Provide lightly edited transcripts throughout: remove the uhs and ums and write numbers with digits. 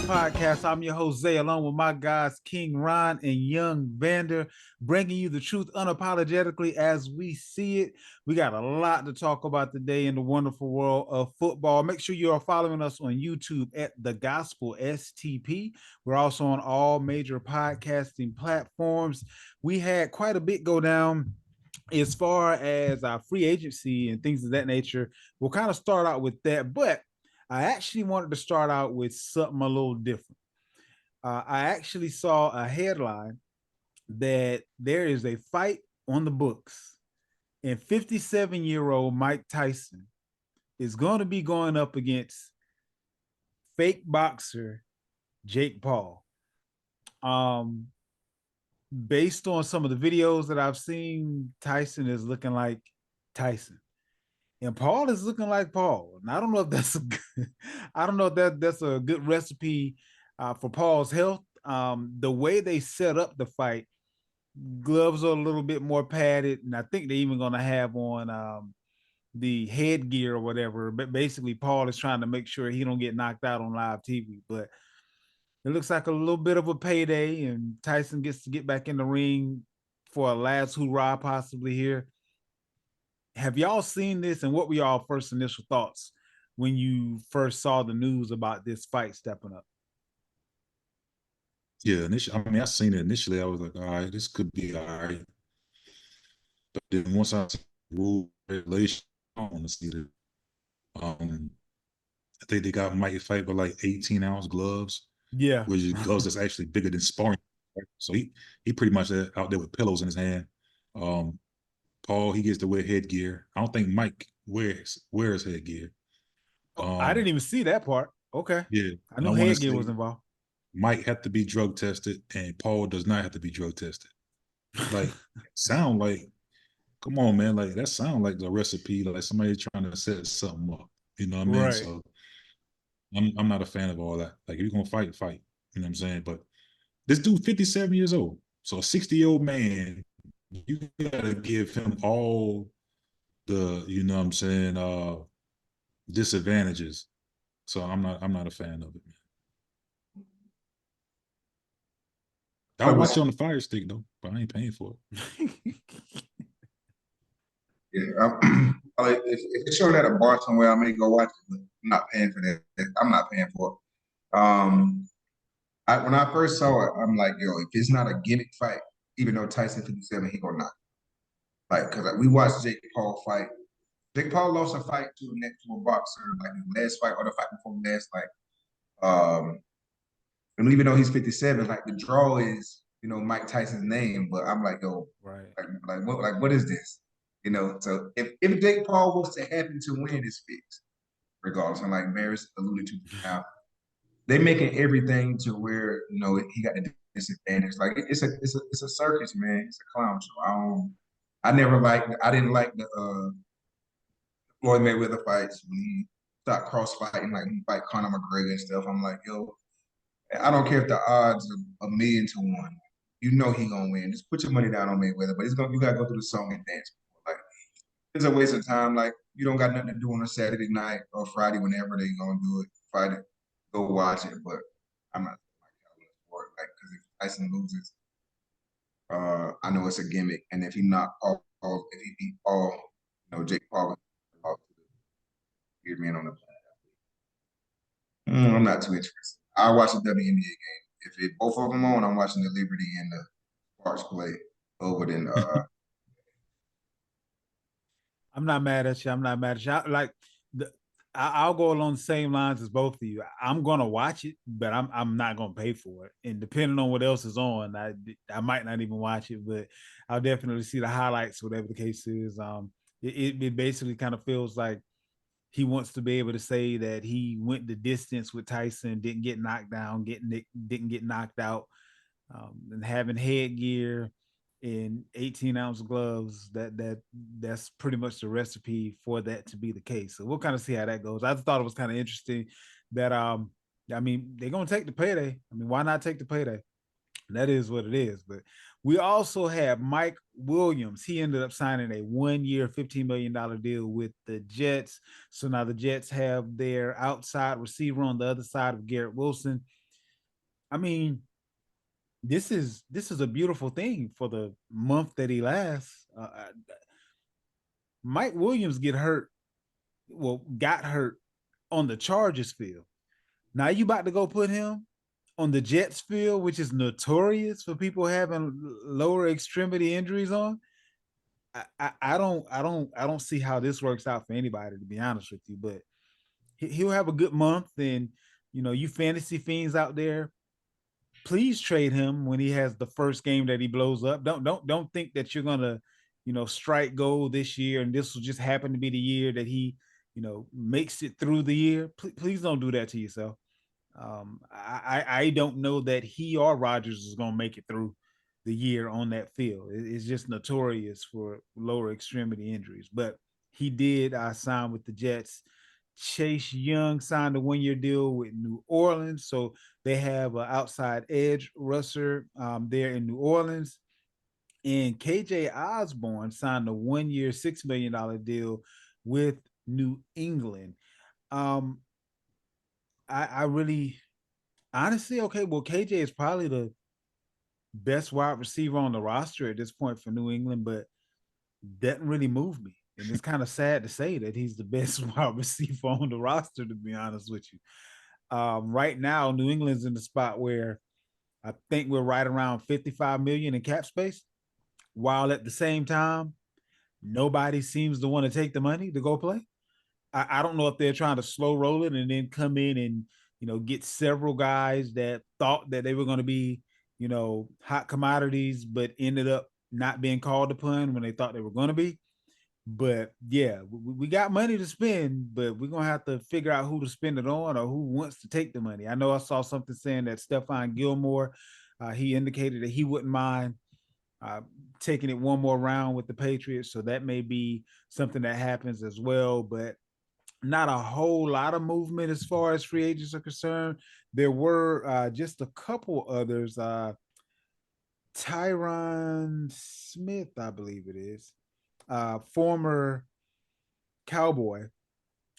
Podcast. I'm your host, Zay, along with my guys, King Ron and Young Vander, bringing you the truth unapologetically as we see it. We got a lot to talk about today in the wonderful world of football. Make sure you are following us on YouTube at The Gospel STP. We're also on all major podcasting platforms. We had quite a bit go down as far as our free agency and things of that nature. We'll kind of start out with that, but I actually wanted to start out with something a little different. I actually saw a headline that there is a fight on the books, and 57-year-old Mike Tyson is going to be going up against fake boxer Jake Paul. Based on some of the videos that I've seen, Tyson is looking like Tyson. And Paul is looking like Paul. And I don't know if that's I don't know if that's a good recipe for Paul's health. The way they set up the fight, gloves are a little bit more padded, and I think they're even going to have on the headgear or whatever. But basically, Paul is trying to make sure he don't get knocked out on live TV. But it looks like a little bit of a payday, and Tyson gets to get back in the ring for a last hoorah possibly here. Have y'all seen this, and what were y'all first initial thoughts when you first saw the news about this fight stepping up? Yeah, initially, I mean, I seen it initially. I was like, all right, this could be all right. But then once I see the rule regulation, I want to see it. I think they got Mike fight with like 18-ounce gloves, Yeah. which is gloves that's actually bigger than sparring. So he pretty much out there with pillows in his hand. Um, Paul, he gets to wear headgear. I don't think Mike wears headgear. I didn't Um, even see that part. Okay. yeah, I and I knew want to headgear say was involved. Mike had to be drug tested, and Paul does not have to be drug tested. Like, sound like, come on, man, like that sound like the recipe, like somebody trying to set something up. You know what I mean? Right. So I'm not a fan of all that. Like, if you're gonna fight, fight. You know what I'm saying? But this dude, 57 years old, so a 60-year-old man, you gotta give him all the, you know what I'm saying, disadvantages. So I'm not a fan of it, man. I'll But watch it on the Fire Stick though, but I ain't paying for it. yeah, if it's showed at a bar somewhere, I may go watch it, but I'm not paying for that. I'm not paying for it. When I first saw it, I'm like, yo, if it's not a gimmick fight, even though Tyson 57, he gonna knock. Like, cause we watched Jake Paul fight. Jake Paul lost a fight to a boxer, like his last fight or the fight before last, like, and even though he's 57, like the draw is, Mike Tyson's name, but I'm like, yo, Right. what is this? So if Jake Paul was to happen to win, it's fixed, regardless. And like Maris alluded to now, they making everything to where he got the disadvantage. Like it's a circus, man. It's a clown show. I didn't like the Floyd Mayweather fights when he started cross fighting, like he fight Conor McGregor and stuff. I'm like, yo, I don't care if the odds are 1,000,000 to 1. You know he gonna win. Just put your money down on Mayweather, but you gotta go through the song and dance. Like it's a waste of time. Like you don't got nothing to do on a Saturday night or Friday, whenever they gonna do it. Fight it, go watch it. But I'm not for it. Like because if Tyson loses, I know it's a gimmick, and if he if he beat Paul, Jake Paul, weird man on the planet. I'm not too interested. I watch the WNBA game. If it both of them on, I'm watching the Liberty and the Sparks play over than I'm not mad at you. I'm not mad at you. Like the, I'll go along the same lines as both of you. I'm gonna watch it, but I'm not gonna pay for it. And depending on what else is on, I might not even watch it, but I'll definitely see the highlights, whatever the case is. It basically kind of feels like he wants to be able to say that he went the distance with Tyson, didn't get knocked down, didn't get knocked out, and having headgear and 18-ounce gloves. That's pretty much the recipe for that to be the case. So we'll kind of see how that goes. I thought it was kind of interesting that I mean they're gonna take the payday. I mean, why not take the payday? That is what it is. But we also have Mike Williams. He ended up signing a 1-year, $15 million deal with the Jets. So now the Jets have their outside receiver on the other side of Garrett Wilson. I mean, this is a beautiful thing for the month that he lasts. Mike Williams got hurt on the Chargers field. Now you about to go put him on the Jets field, which is notorious for people having lower extremity injuries on. I don't see how this works out for anybody, to be honest with you. But he'll have a good month, and you fantasy fiends out there, please trade him when he has the first game that he blows up. Don't think that you're gonna, strike gold this year, and this will just happen to be the year that he, makes it through the year. Please don't do that to yourself. I don't know that he or Rodgers is gonna make it through the year on that field. It's just notorious for lower extremity injuries. But he did sign with the Jets. Chase Young signed a 1-year deal with New Orleans. So they have an outside edge rusher there in New Orleans. And KJ Osborne signed a 1-year, $6 million deal with New England. I really, honestly, okay, well, KJ is probably the best wide receiver on the roster at this point for New England, but doesn't really move me. And it's kind of sad to say that he's the best wide receiver on the roster, to be honest with you. Right now, New England's in the spot where I think we're right around 55 million in cap space, while at the same time, nobody seems to want to take the money to go play. I don't know if they're trying to slow roll it and then come in and get several guys that thought that they were going to be hot commodities, but ended up not being called upon when they thought they were going to be. But yeah, we got money to spend, but we're gonna have to figure out who to spend it on or who wants to take the money. I know I saw something saying that Stephon Gilmore, he indicated that he wouldn't mind taking it one more round with the Patriots, so that may be something that happens as well. But not a whole lot of movement as far as free agents are concerned. There were just a couple others. Tyron Smith, I believe it is, former Cowboy.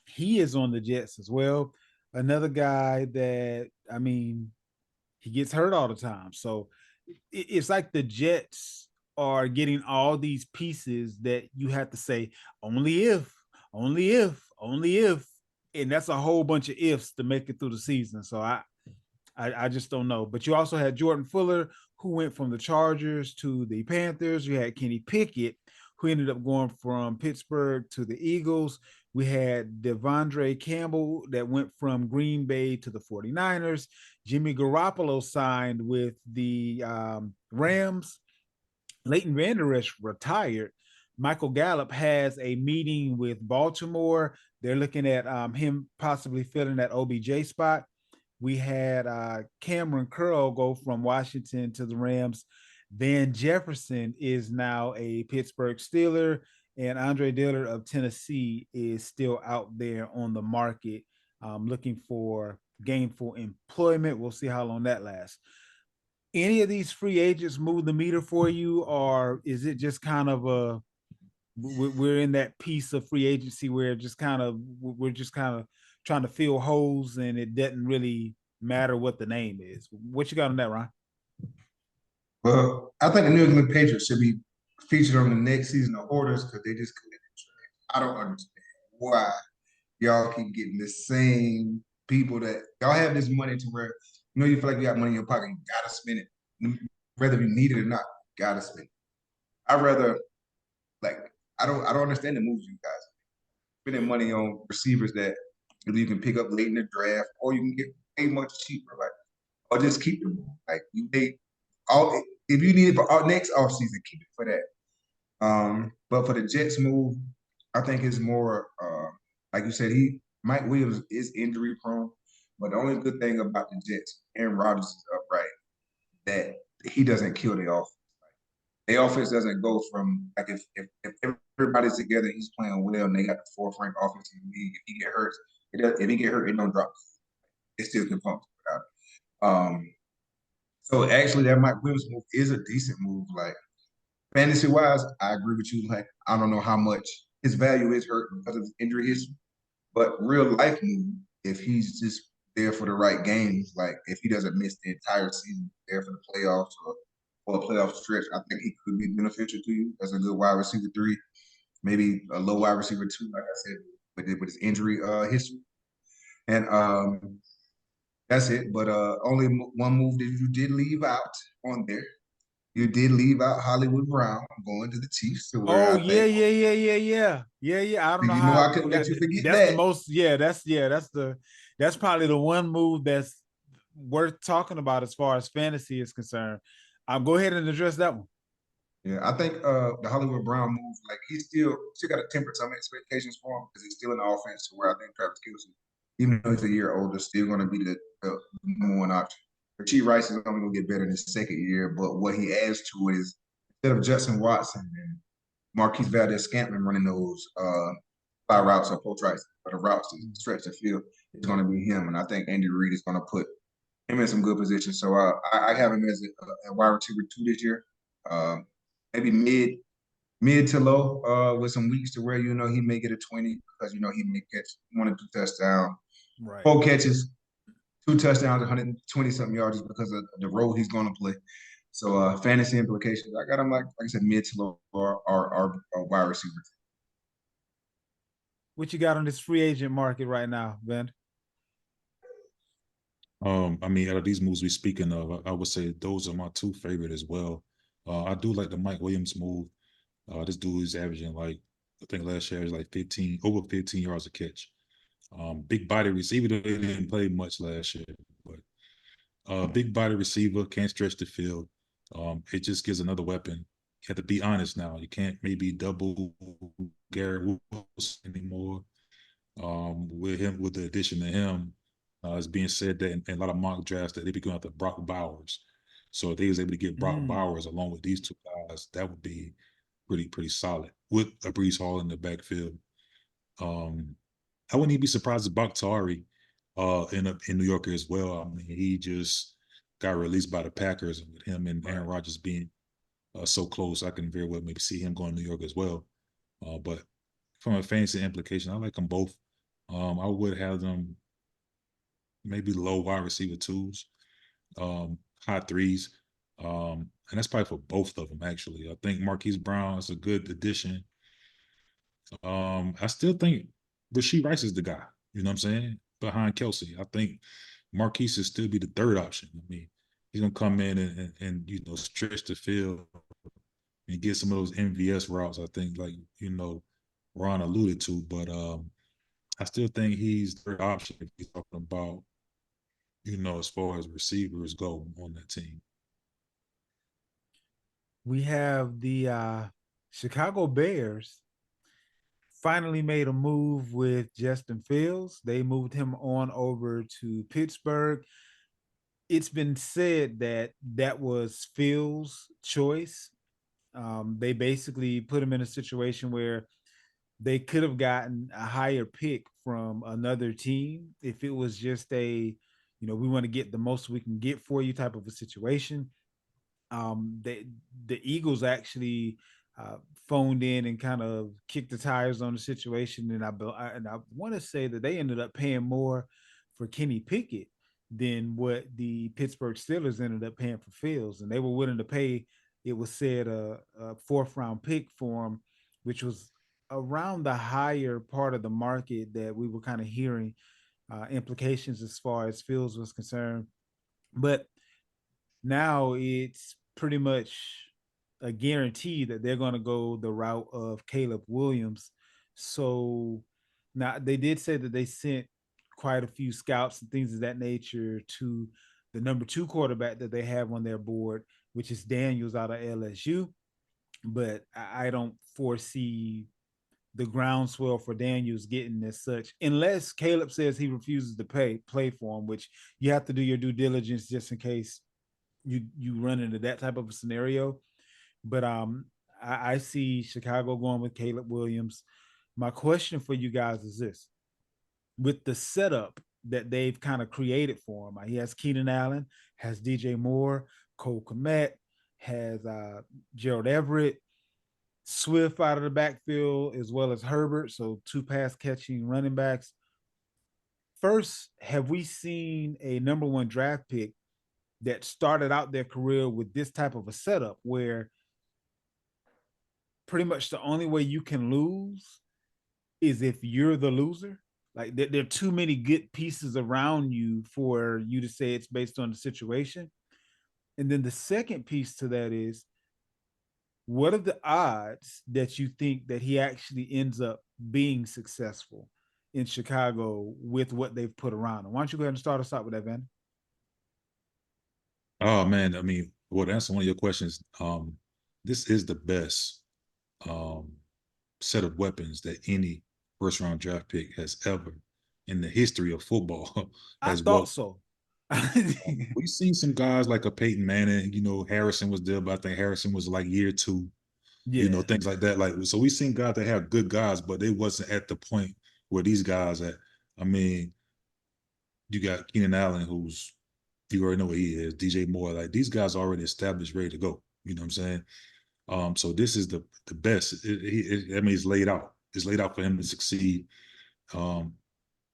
He is on the Jets as well. Another guy that, I mean, he gets hurt all the time. So it's like the Jets are getting all these pieces that you have to say, only if, only if, only if. And that's a whole bunch of ifs to make it through the season. So I just don't know. But you also had Jordan Fuller, who went from the Chargers to the Panthers. You had Kenny Pickett, who ended up going from Pittsburgh to the Eagles. We had Devondre Campbell that went from Green Bay to the 49ers. Jimmy Garoppolo signed with the Rams. Leighton Vander Esch retired. Michael Gallup has a meeting with Baltimore. They're looking at him possibly filling that OBJ spot. We had Cameron Curl go from Washington to the Rams. Van Jefferson is now a Pittsburgh Steeler, and Andre Dillard of Tennessee is still out there on the market looking for gainful employment. We'll see how long that lasts. Any of these free agents move the meter for you, or is it just kind of we're in that piece of free agency where we're just kind of trying to fill holes and it doesn't really matter what the name is? What you got on that, Ron? Well, I think the New England Patriots should be featured on the next season of orders because they just couldn't trade. I don't understand why y'all keep getting the same people that y'all have this money to where you feel like you got money in your pocket, you gotta spend it. Whether you need it or not, you gotta spend it. I'd rather I don't understand the moves you guys spending money on receivers that you can pick up late in the draft or you can get way much cheaper, or just keep them. Like you pay all if you need it for next offseason, keep it for that. But for the Jets move, I think it's more like you said, Mike Williams is injury prone, but the only good thing about the Jets, Aaron Rodgers is upright, that he doesn't kill the offense. The offense doesn't go from if everybody's together, he's playing well, and they got the fourth ranked offense in the league. If he get hurt, it don't drop. It still can function without it. So actually, that Mike Williams move is a decent move. Like fantasy wise, I agree with you. Like I don't know how much his value is hurt because of his injury history, but real life move, if he's just there for the right games. Like if he doesn't miss the entire season, there for the playoffs or a playoff stretch, I think he could be beneficial to you as a good wide receiver 3, maybe a low wide receiver 2, like I said, with his injury history. And that's it. But only one move that you did leave out on there. You did leave out Hollywood Brown going to the Chiefs, to where Oh I think yeah. I don't know you know how I couldn't let you forget that's the that. most. That's probably the one move that's worth talking about as far as fantasy is concerned. Go ahead and address that one. Yeah, I think the Hollywood Brown move, like he's still got to temper some expectations for him because he's still in the offense, to where I think Travis Kelce, even though he's a year older, still going to be the number one option. Rasheed Rice is only going to get better in his second year, but what he adds to it is, instead of Justin Watson and Marquise Valdez-Scantling running those fly routes or post routes, or the routes to stretch the field, it's going to be him. And I think Andy Reid is going to put him in some good positions. So I have him as a wide receiver 2 this year. Maybe mid to low, with some weeks to where he may get a 20, because he may catch 1 or 2 touchdowns, Right. 4 catches, 2 touchdowns, 120 something yards, just because of the role he's going to play. So fantasy implications, I got him like I said, mid to low or wide receiver. What you got on this free agent market right now, Ben? I mean, out of these moves we're speaking of, I would say those are my 2 favorite as well. I do like the Mike Williams move. This dude is averaging, like, I think last year was like over 15 yards a catch. Big body receiver. He didn't play much last year, but big body receiver, can't stretch the field. It just gives another weapon. You have to be honest now. You can't maybe double Garrett Wilson anymore. With the addition to him, it's being said that in a lot of mock drafts that they be going after Brock Bowers. So if they was able to get Brock Bowers along with these 2 guys, that would be pretty solid with a Breece Hall in the backfield. I wouldn't even be surprised if Bakhtiari end up in New York as well. I mean, he just got released by the Packers, and with him and Aaron Rodgers being so close, I can very well maybe see him going to New York as well. But from a fantasy implication, I like them both. I would have them maybe low wide receiver 2s, high 3s. And that's probably for both of them, actually. I think Marquise Brown is a good addition. I still think Rasheed Rice is the guy, you know what I'm saying, behind Kelce. I think Marquise will still be the 3rd option. I mean, he's going to come in and stretch the field and get some of those MVS routes, I think, like, Ron alluded to. But I still think he's the 3rd option if he's talking about, as far as receivers go on that team. We have the Chicago Bears finally made a move with Justin Fields. They moved him on over to Pittsburgh. It's been said that was Fields' choice. They basically put him in a situation where they could have gotten a higher pick from another team if it was just we want to get the most we can get for you type of a situation. The Eagles actually phoned in and kind of kicked the tires on the situation, and I want to say that they ended up paying more for Kenny Pickett than what the Pittsburgh Steelers ended up paying for Fields, and they were willing to pay. It was said a 4th round pick for him, which was around the higher part of the market that we were kind of hearing implications as far as Fields was concerned. But now it's pretty much a guarantee that they're going to go the route of Caleb Williams. So now they did say that they sent quite a few scouts and things of that nature to the number 2 quarterback that they have on their board, which is Daniels out of LSU. But I don't foresee the groundswell for Daniels getting as such, unless Caleb says he refuses to play for him, which you have to do your due diligence just in case you run into that type of a scenario. But I see Chicago going with Caleb Williams. My question for you guys is this: with the setup that they've kind of created for him, he has Keenan Allen, has DJ Moore, Cole Kmet, has Gerald Everett, Swift out of the backfield, as well as Herbert. So 2 pass catching running backs. first, have we seen a number one draft pick that started out their career with this type of a setup where pretty much the only way you can lose is if you're the loser? Like there are too many good pieces around you for you to say it's based on the situation. And then the second piece to that is, what are the odds that you think that he actually ends up being successful in Chicago with what they've put around him? Why don't you go ahead and start us out with that, Van? Oh man, I mean, well, to answer one of your questions, this is the best um set of weapons that any first round draft pick has ever in the history of football I has thought walked. so. We've seen some guys like a Peyton Manning, Harrison was there, but I think Harrison was like year two, Yeah. things like that. Like, so we've seen guys that have good guys, but they wasn't at the point where these guys at. I mean, you got Keenan Allen, who's, you already know what he is, DJ Moore, like these guys are already established, ready to go. You know what I'm saying? So this is the best. I mean, it's laid out. It's laid out for him to succeed. Um,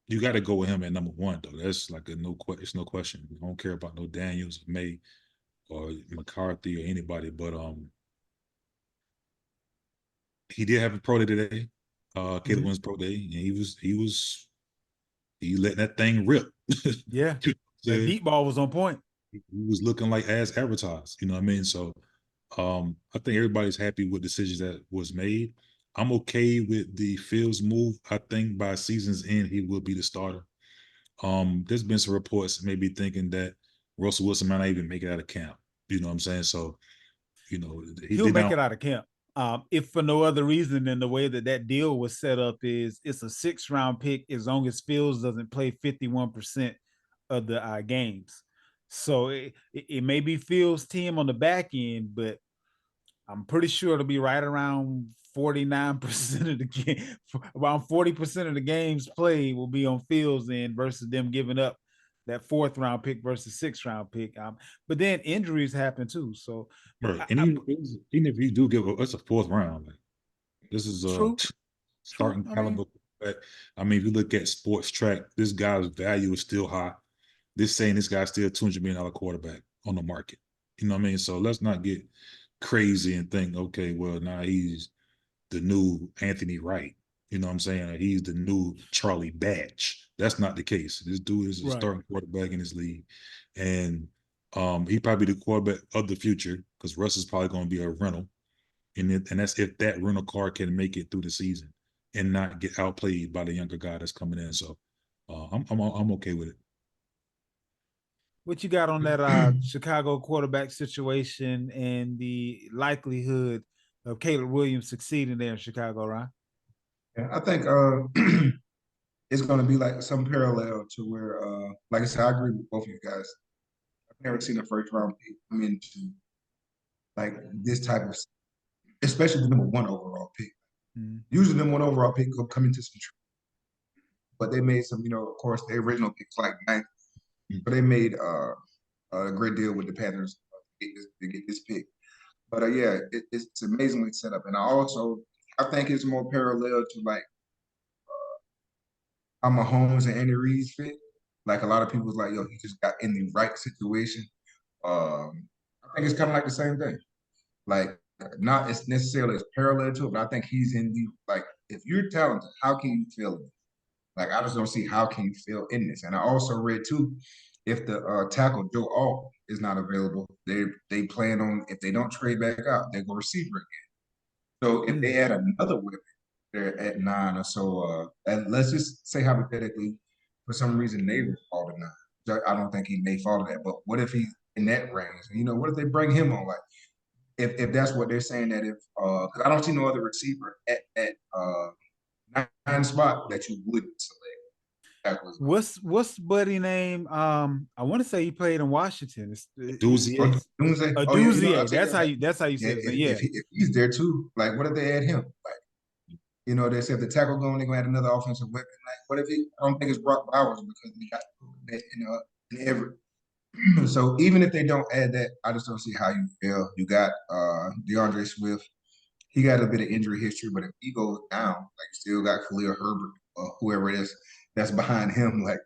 you got to go with him at number one, though. That's like it's no question. I don't care about no Daniels, May, or McCarthy or anybody, but he did have a pro day today. Caleb Williams pro day, and he letting that thing rip. Yeah. That deep ball was on point. He was looking like as advertised. You know what I mean? So I think everybody's happy with the decisions that was made. I'm okay with the Fields move. I think by season's end, he will be the starter. There's been some reports maybe thinking that Russell Wilson might not even make it out of camp. You know what I'm saying? So, He'll make it out of camp. If for no other reason than the way that deal was set up is it's a 6th-round pick as long as Fields doesn't play 51% of the games. So it may be Fields' team on the back end, but I'm pretty sure it'll be right around 49% of the game, around 40% of the games played will be on Fields end versus them giving up that 4th-round pick versus 6th-round pick. But then injuries happen too. So, right. And even if you do give it's a 4th round, like this is true, starting true. caliber. I mean, if you look at sports track, this guy's value is still high. This guy's still $200 million quarterback on the market. You know what I mean? So let's not get crazy and think, okay, well, now he's the new Anthony Wright. You know what I'm saying? He's the new Charlie Batch. That's not the case. This dude is a starting quarterback in this league. And he probably the quarterback of the future because Russ is probably going to be a rental. And that's if that rental car can make it through the season and not get outplayed by the younger guy that's coming in. So I'm okay with it. What you got on that Chicago quarterback situation and the likelihood of Caleb Williams succeeding there in Chicago, Ryan? Yeah, I think it's going to be like some parallel to where, like I said, I agree with both of you guys. I've never seen a first round pick come into like this type of, especially the number one overall pick. Mm-hmm. Usually, the number one overall pick will come into some, but they made some, of course, the original picks like ninth, but they made a great deal with the Panthers to get this pick. But yeah, it's amazingly set up, and I think it's more parallel to like how Mahomes and Andy Reid's fit. Like a lot of people was like, yo, he just got in the right situation. I think it's kind of like the same thing. Like not as necessarily as parallel to it, but I think he's in the like if you're talented, how can you fail in this? Like I just don't see how can you fail in this. And I also read too, if the tackle Joe Alt is not available, they plan on if they don't trade back out, they go receiver again. So if they add another weapon, they're at 9 or so. And let's just say hypothetically, for some reason Neighbors fall to 9. I don't think he may fall to that. But what if he's in that range? What if they bring him on? Like if that's what they're saying that if because I don't see no other receiver at 9 spot that you would select. What's buddy name? I want to say he played in Washington. Doozy. Aduzia. That's how you say it. Yeah. If he's there too, like what if they add him? Like, they said the tackle going, they're gonna add another offensive weapon. Like, what if I don't think it's Brock Bowers because we got in every. So even if they don't add that, I just don't see how you fail. You got DeAndre Swift. He got a bit of injury history, but if he goes down, like you still got Khalil Herbert or whoever it is that's behind him, like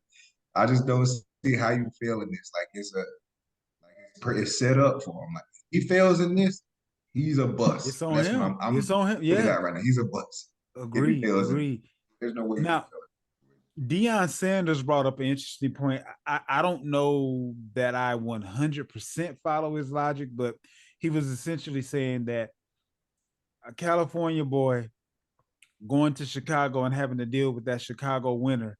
I just don't see how you fail in this. Like it's set up for him. Like he fails in this, he's a bust. It's on That's what him. I'm It's on him. putting it Yeah. out right now. He's a bust. If he Agreed. fails in this, Agreed. there's no way he can Now, fail Deion Sanders brought up an interesting point. I don't know that I 100% follow his logic, but he was essentially saying that a California boy going to Chicago and having to deal with that Chicago winter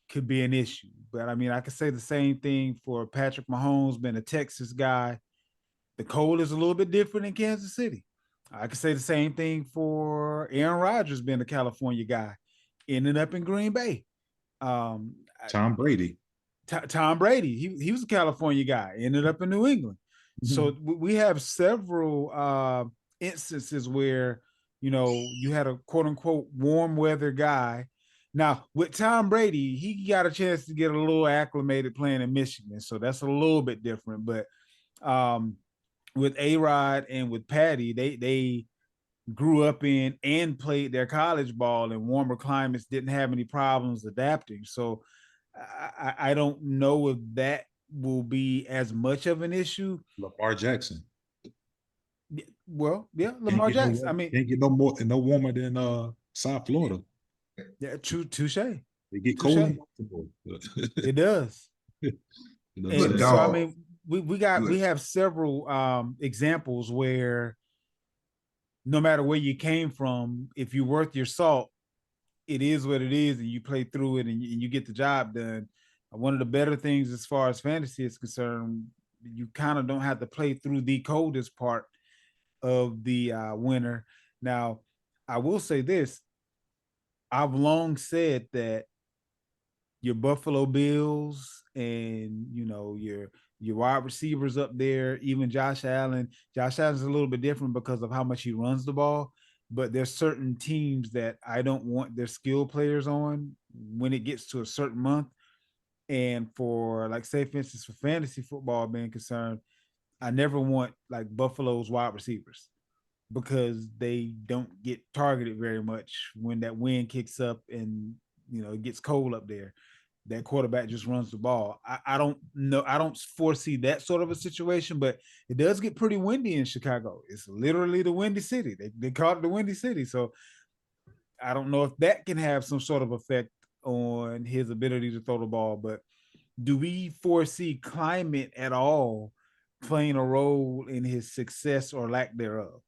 could be an issue. But I mean, I could say the same thing for Patrick Mahomes, being a Texas guy. The cold is a little bit different in Kansas City. I could say the same thing for Aaron Rodgers, being a California guy, ending up in Green Bay. Um, Tom Brady. Tom Brady, he was a California guy, ended up in New England. So we have several instances where, you know, you had a quote unquote warm weather guy. Now with Tom Brady, he got a chance to get a little acclimated playing in Michigan, so that's a little bit different. But with A-Rod and with Patty, they grew up in and played their college ball in warmer climates, didn't have any problems adapting. So I don't know if that will be as much of an issue. Lamar Jackson. Well, yeah, Lamar Jackson. I mean, can't get no warmer than South Florida. Yeah, touche. They get cold. It does. And so I mean, we have several examples where no matter where you came from, if you're worth your salt, it is what it is, and you play through it and you get the job done. One of the better things as far as fantasy is concerned, you kind of don't have to play through the coldest part of the winter. Now, I will say this: I've long said that your Buffalo Bills and your wide receivers up there, even Josh Allen. Josh Allen's a little bit different because of how much he runs the ball, but there's certain teams that I don't want their skill players on when it gets to a certain month. And for, like, say for instance, for fantasy football being concerned, I never want like Buffalo's wide receivers because they don't get targeted very much when that wind kicks up and it gets cold up there. That quarterback just runs the ball. I don't know. I don't foresee that sort of a situation, but it does get pretty windy in Chicago. It's literally the Windy City. They call it the Windy City. So I don't know if that can have some sort of effect on his ability to throw the ball. But do we foresee climate at all playing a role in his success or lack thereof?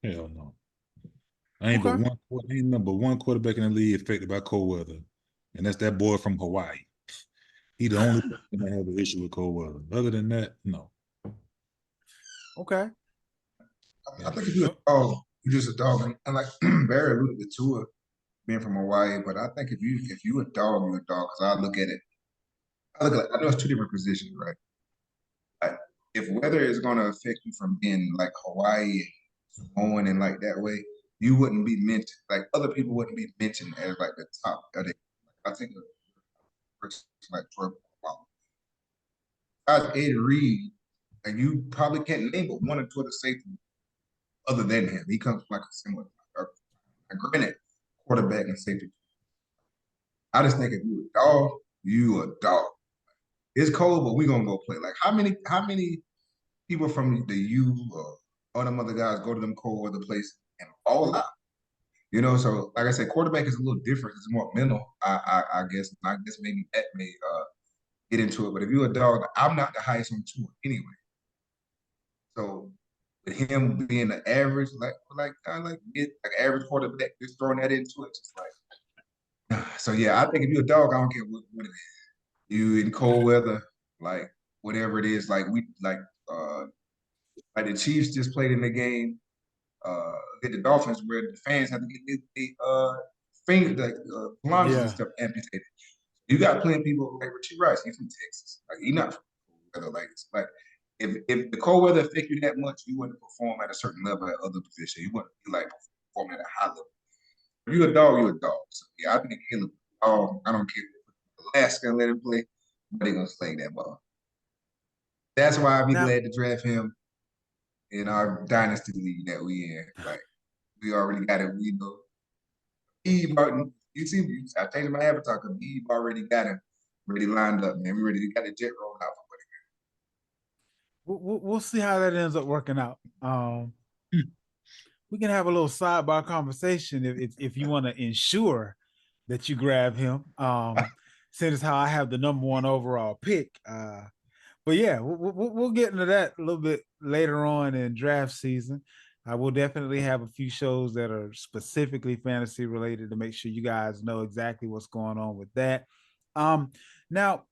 Hell no. Ain't but one quarterback in the league affected by cold weather, and that's that boy from Hawaii. He the only person that have an issue with cold weather. Other than that, no. Okay. I think if you're a dog, you're just a dog. And like Barry alluded to Tua being from Hawaii, but I think if you a dog, you're a dog. Because I look at it, I know it's two different positions, right? Like, if weather is going to affect you from being like Hawaii, Samoan, and like that way, you wouldn't be mentioned. Like other people wouldn't be mentioned as like the top. I think like Troy As Ed Reed, and you probably can't name but one or two of the safety other than him. He comes from like a similar, granted, quarterback and safety. I just think if you a dog, you a dog. It's cold, but we gonna go play. Like how many people from the U or all them other guys go to them cold weather places and all out? So like I said, quarterback is a little different. It's more mental, I guess. I guess maybe that may get into it. But if you're a dog, I'm not the highest on tour anyway. So with him being the average, like average quarterback, just throwing that into it, just like. So yeah, I think if you're a dog, I don't care what it is. You in cold weather, like whatever it is, like like the Chiefs just played in the game. Get the Dolphins where the fans have to get the finger kilometers and stuff amputated. You got plenty of people like Richie Rice. He's from Texas. Like he's not from cold weather. Like it's like if the cold weather affect you that much, you wouldn't perform at a certain level at other positions. You wouldn't be like performing at a high level. If you're a dog, you're a dog. So yeah, I think Caleb. I don't care if Alaska let him play, but they're gonna sling that ball. That's why I'd be glad to draft him in our dynasty league that we in. Like we already got it. We know Eve Martin. You see, I changed my avatar because Eve already got him ready lined up, man. We ready to got the jet rolled out. We'll see how that ends up working out. We can have a little sidebar conversation if you want to ensure that you grab him. Since how I have the #1 overall pick. But yeah, we'll get into that a little bit later on in draft season. I will definitely have a few shows that are specifically fantasy related to make sure you guys know exactly what's going on with that. Now,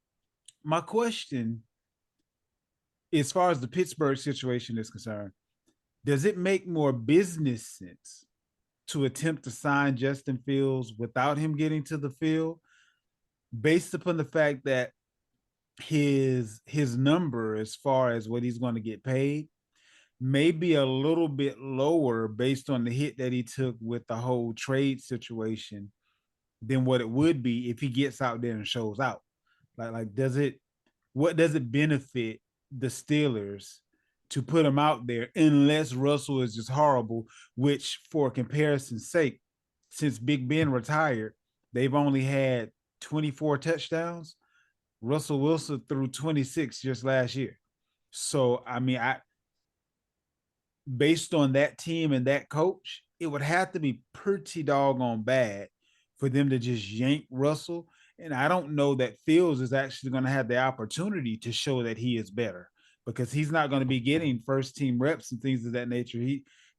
my question, as far as the Pittsburgh situation is concerned, does it make more business sense to attempt to sign Justin Fields without him getting to the field, based upon the fact that his number as far as what he's going to get paid may be a little bit lower based on the hit that he took with the whole trade situation than what it would be if he gets out there and shows out? Like what does it benefit the Steelers to put him out there unless Russell is just horrible, which for comparison's sake, since Big Ben retired, they've only had 24 touchdowns. Russell Wilson threw 26 just last year. So, I mean, based on that team and that coach, it would have to be pretty doggone bad for them to just yank Russell. And I don't know that Fields is actually going to have the opportunity to show that he is better, because he's not going to be getting first team reps and things of that nature.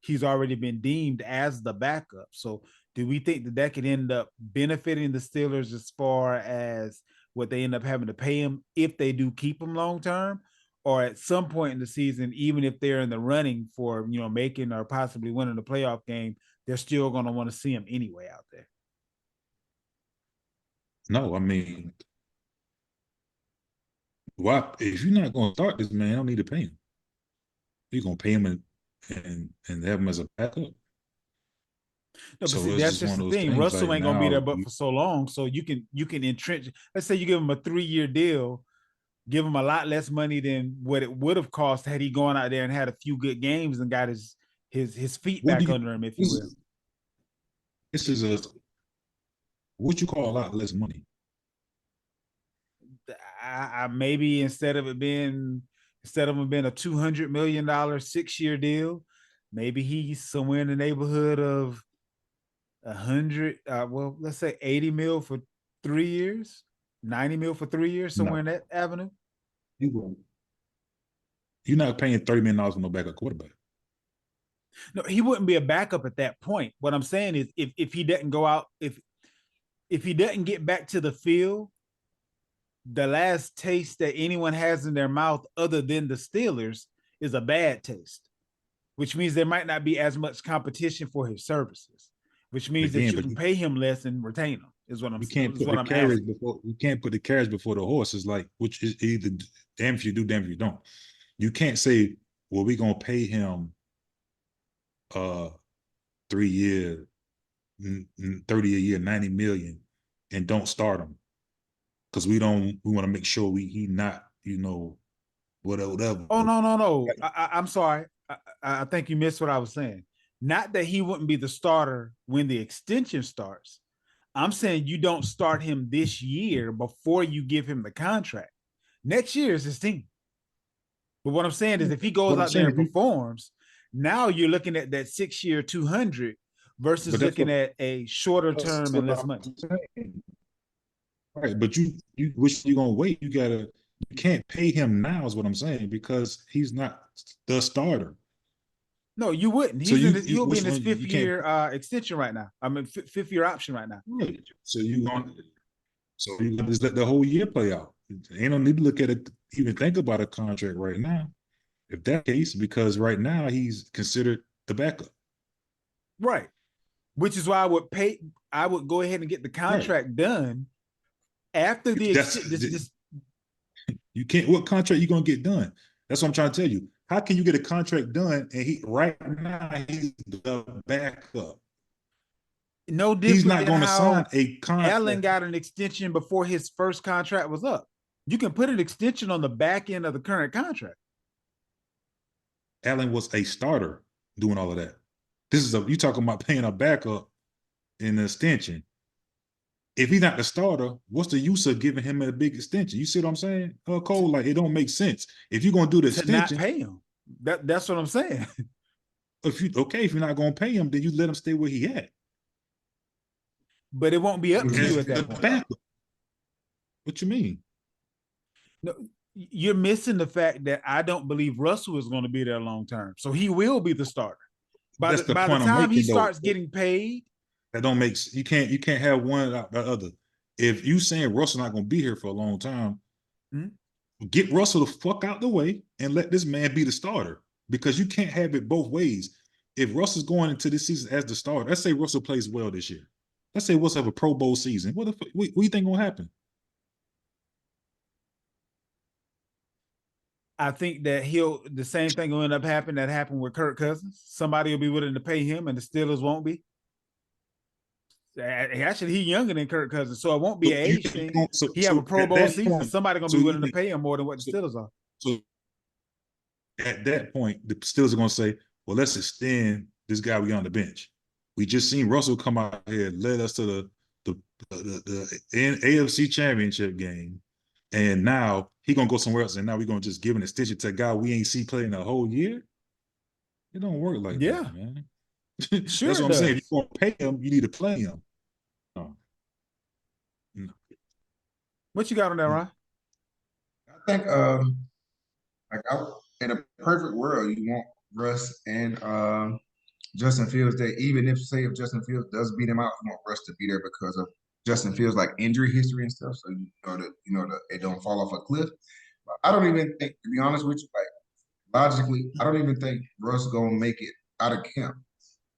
He's already been deemed as the backup. So do we think that could end up benefiting the Steelers as far as what they end up having to pay him if they do keep him long term? Or at some point in the season, even if they're in the running for, making or possibly winning the playoff game, they're still going to want to see him anyway out there? No, I mean, why? If you're not going to start this man, I don't need to pay him. You're going to pay him and have him as a backup. No, but see, that's just the thing. Russell ain't gonna be there but for so long, so you can entrench. Let's say you give him a 3-year deal, give him a lot less money than what it would have cost had he gone out there and had a few good games and got his feet back under him, if you will. This is what you call a lot less money. I maybe instead of it being a $200 million 6-year deal, maybe he's somewhere in the neighborhood of 100. Well, let's say 80 mil for 3 years, 90 mil for 3 years, somewhere in that avenue. You won't. You're not paying $30 million for no backup quarterback. No, he wouldn't be a backup at that point. What I'm saying is, if he doesn't go out, if he doesn't get back to the field, the last taste that anyone has in their mouth other than the Steelers is a bad taste, which means there might not be as much competition for his services, which means that you can pay him less and retain him, is what I'm saying. You can't put the carriage before the horse. Is like, which is either damn if you do, damn if you don't. You can't say, well, we're going to pay him 3 years, 30 a year, 90 million, and don't start him. Because we want to make sure he not, whatever. Oh, no. I'm sorry. I think you missed what I was saying. Not that he wouldn't be the starter when the extension starts. I'm saying you don't start him this year before you give him the contract. Next year is his team. But what I'm saying is, if he goes out there and performs, now you're looking at that 6-year 200 versus looking at a shorter term and less money. Right, but you which you're gonna wait. You can't pay him now, is what I'm saying, because he's not the starter. No, you wouldn't. He'll be in his 5th year extension right now. I mean, 5th year option right now. Right. So you just let the whole year play out. Ain't no need to look at it, even think about a contract right now, if that case, because right now he's considered the backup. Right. Which is why I would go ahead and get the contract done after the you can't. What contract you gonna get done? That's what I'm trying to tell you. How can you get a contract done and right now he's the backup? No different. He's not going to sign a contract. Allen got an extension before his first contract was up. You can put an extension on the back end of the current contract. Allen was a starter doing all of that. You talking about paying a backup in the extension. if he's not the starter, what's the use of giving him a big extension? You see what I'm saying, Cole? Like, it don't make sense. If you're gonna do the To not extension, pay him. That's what I'm saying. if you're not gonna pay him, then you let him stay where he at. But it won't be up to you As at that the point. backup. What you mean? No, you're missing the fact that I don't believe Russell is going to be there long term. So he will be the starter. By the point I'm time he making, though. starts getting paid, That don't make you can't have one without the other. If you saying Russell not gonna be here for a long time, get Russell the fuck out the way and let this man be the starter, because you can't have it both ways. If Russell's going into this season as the starter, let's say Russell plays well this year. Let's say Russell have a Pro Bowl season. What do you think gonna happen? I think that the same thing will end up happening that happened with Kirk Cousins. Somebody will be willing to pay him, and the Steelers won't be. Actually, he's younger than Kirk Cousins, so it won't be an age thing. He have a Pro Bowl season. Somebody gonna be willing to pay him more than what the Steelers are. So at that point, the Steelers are gonna say, "Well, let's extend this guy we on the bench." We just seen Russell come out here, led us to the AFC Championship game, and now he gonna go somewhere else, and now we're gonna just give an extension to a guy we ain't see play in a whole year. It don't work like that, man. Sure, that's what I'm saying. If you're gonna pay him, you need to play him. No. What you got on that, Ron? I think in a perfect world, you want Russ and Justin Fields there. Even if if Justin Fields does beat him out, you want Russ to be there because of Justin Fields like injury history and stuff. So it don't fall off a cliff. But I don't even think, to be honest with you, like logically, I don't even think Russ gonna make it out of camp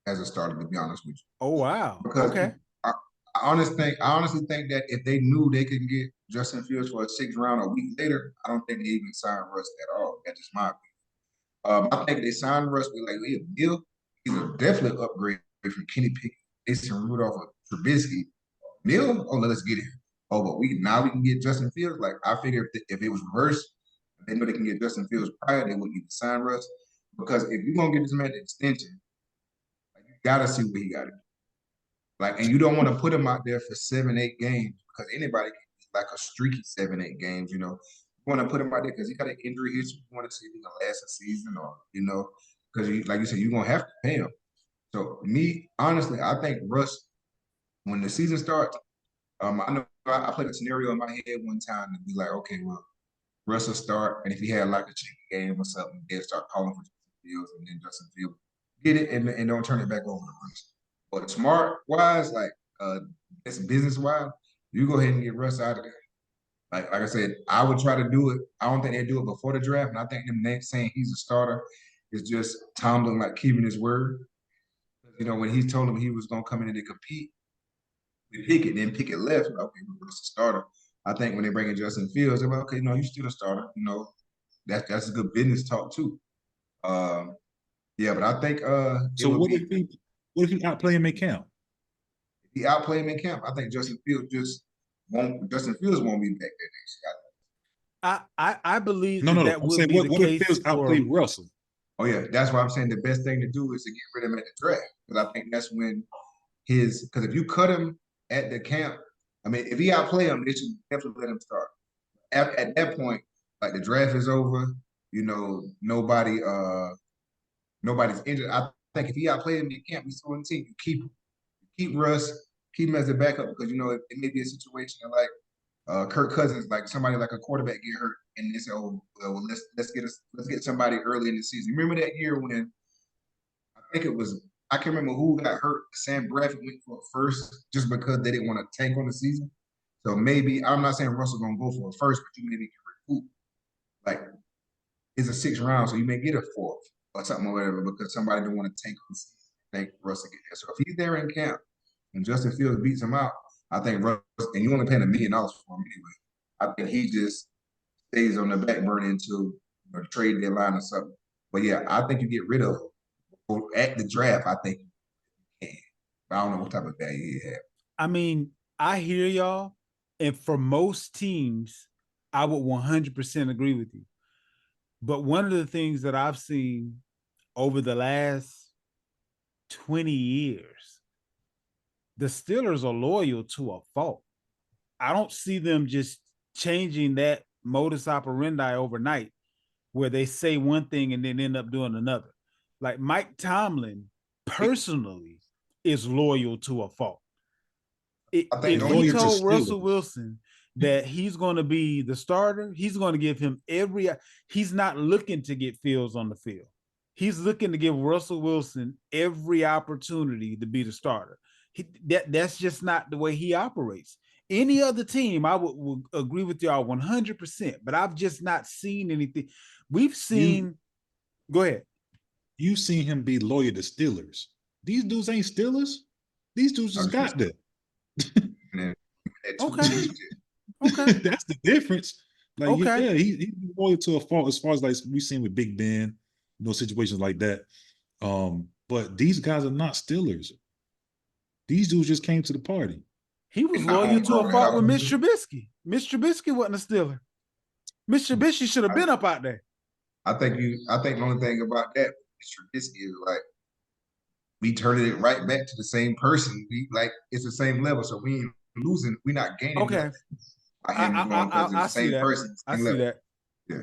as a starter, to be honest with you. Oh wow. Because okay. I honestly think that if they knew they could get Justin Fields for a 6th round a week later, I don't think they even signed Russ at all. That's just my opinion. I think they signed Russ with like Bill. He's a definite upgrade from Kenny Pickett, Mason Rudolph, or Trubisky. Mill, let's get him. Oh, but we can get Justin Fields. Like I figure if it was reversed, they know they can get Justin Fields prior, they wouldn't even sign Russ. Because if you're gonna get this man an extension, like, you gotta see what he got to do. Like, and you don't want to put him out there for 7, 8 games because anybody can be like a streaky 7, 8 games. You want to put him out there because he got an injury history. You want to see if he can last a season, or because like you said, you're gonna have to pay him. So me, honestly, I think Russ, when the season starts, I know I played a scenario in my head one time to be like, okay, well, Russ will start, and if he had like a chicken game or something, they'll start calling for Justin Fields, and then Justin Fields get it and don't turn it back over to Russ. But smart wise, like it's business wise, you go ahead and get Russ out of there. Like I said, I would try to do it. I don't think they do it before the draft, and I think them next saying he's a starter is just Tomlin like keeping his word. When he told him he was gonna come in and compete with Pickett, then Pickett left. Okay, Russ the starter. I think when they bring in Justin Fields, they're like, okay, no, you're still a starter. That's a good business talk too. Yeah, but I think so what if he outplay him in camp? If he outplay him in camp, I think Justin Fields won't be back there next year. I believe no, that I'm will saying, be what if Fields outplayed Russell? Oh yeah, that's why I'm saying the best thing to do is to get rid of him at the draft, because I think that's when because if you cut him at the camp, I mean, if he outplay him, they should definitely let him start. At that point, like the draft is over, nobody's injured. I think if he outplayed him in camp, he's still on the team. You keep Russ, keep him as a backup, because it may be a situation like Kirk Cousins, like somebody like a quarterback get hurt, and they say, "Oh, well, let's get somebody early in the season." Remember that year when I can't remember who got hurt. Sam Bradford went for a first just because they didn't want to tank on the season. So maybe I'm not saying Russell's gonna go for a first, but you maybe can recoup. Like it's a 6th round, so you may get a 4th or something or whatever because somebody don't want to tank on the season. I think Russell get there. So if he's there in camp and Justin Fields beats him out, I think Russ, and you only paying $1 million for him anyway. I think he just stays on the back burner until the trade deadline or something. But yeah, I think you get rid of him at the draft. I think you can. I don't know what type of value he have. I mean, I hear y'all, and for most teams, I would 100% agree with you. But one of the things that I've seen over the last 20 years, the Steelers are loyal to a fault. I don't see them just changing that modus operandi overnight, where they say one thing and then end up doing another. Like Mike Tomlin personally is loyal to a fault. I think If the he only Loyal to told Russell Steelers. Wilson that he's going to be the starter, he's going to give him every. He's not looking to get Fields on the field. He's looking to give Russell Wilson every opportunity to be the starter. That's just not the way he operates. Any other team, I would agree with y'all 100%, but I've just not seen anything. We've seen. Go ahead. You've seen him be loyal to Steelers. These dudes ain't Steelers. These dudes just got there. Okay. Okay. That's the difference. Like, Okay. yeah, he's loyal to a fault as far as like we've seen with Big Ben, situations like that. But these guys are not Steelers. These dudes just came to the party. He was loyal to a fault with Mitch Trubisky. Mitch Trubisky wasn't a Steeler. Mitch Trubisky should have been up out there. I think the only thing about that Trubisky is like we turned it right back to the same person. It's the same level, so we ain't losing. We're not gaining. Okay. I see that. Person, I see level. that. Yeah.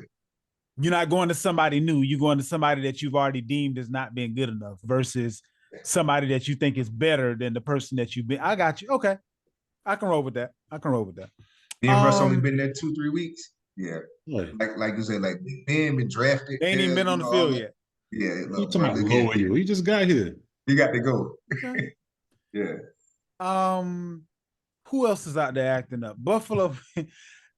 You're not going to somebody new. You're going to somebody that you've already deemed as not being good enough versus somebody that you think is better than the person that you've been. I got you. Okay. I can roll with that. Me and Russ only been there 2-3 weeks. Yeah. Right. Like you said, like Ben been drafted. They ain't even been on the field yet. Yeah. You talking about loyal? He just got here. You got to go. Okay. Yeah. Who else is out there acting up? Buffalo.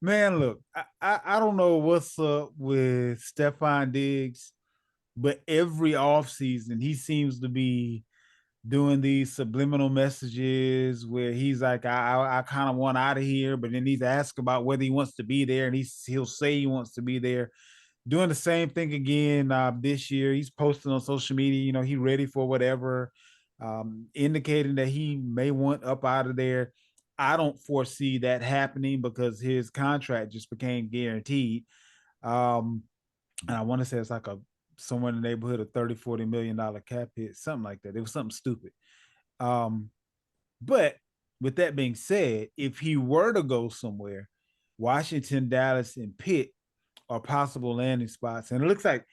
Man, look, I don't know what's up with Stefon Diggs, but every offseason he seems to be doing these subliminal messages where he's like, I kind of want out of here, but then he's asked about whether he wants to be there, and he'll say he wants to be there. Doing the same thing again this year. He's posting on social media, he ready for whatever, indicating that he may want up out of there. I don't foresee that happening because his contract just became guaranteed. And I want to say it's like somewhere in the neighborhood of $30-40 million cap hit, something like that. It was something stupid. But with that being said, if he were to go somewhere, Washington, Dallas, and Pitt are possible landing spots. And it looks like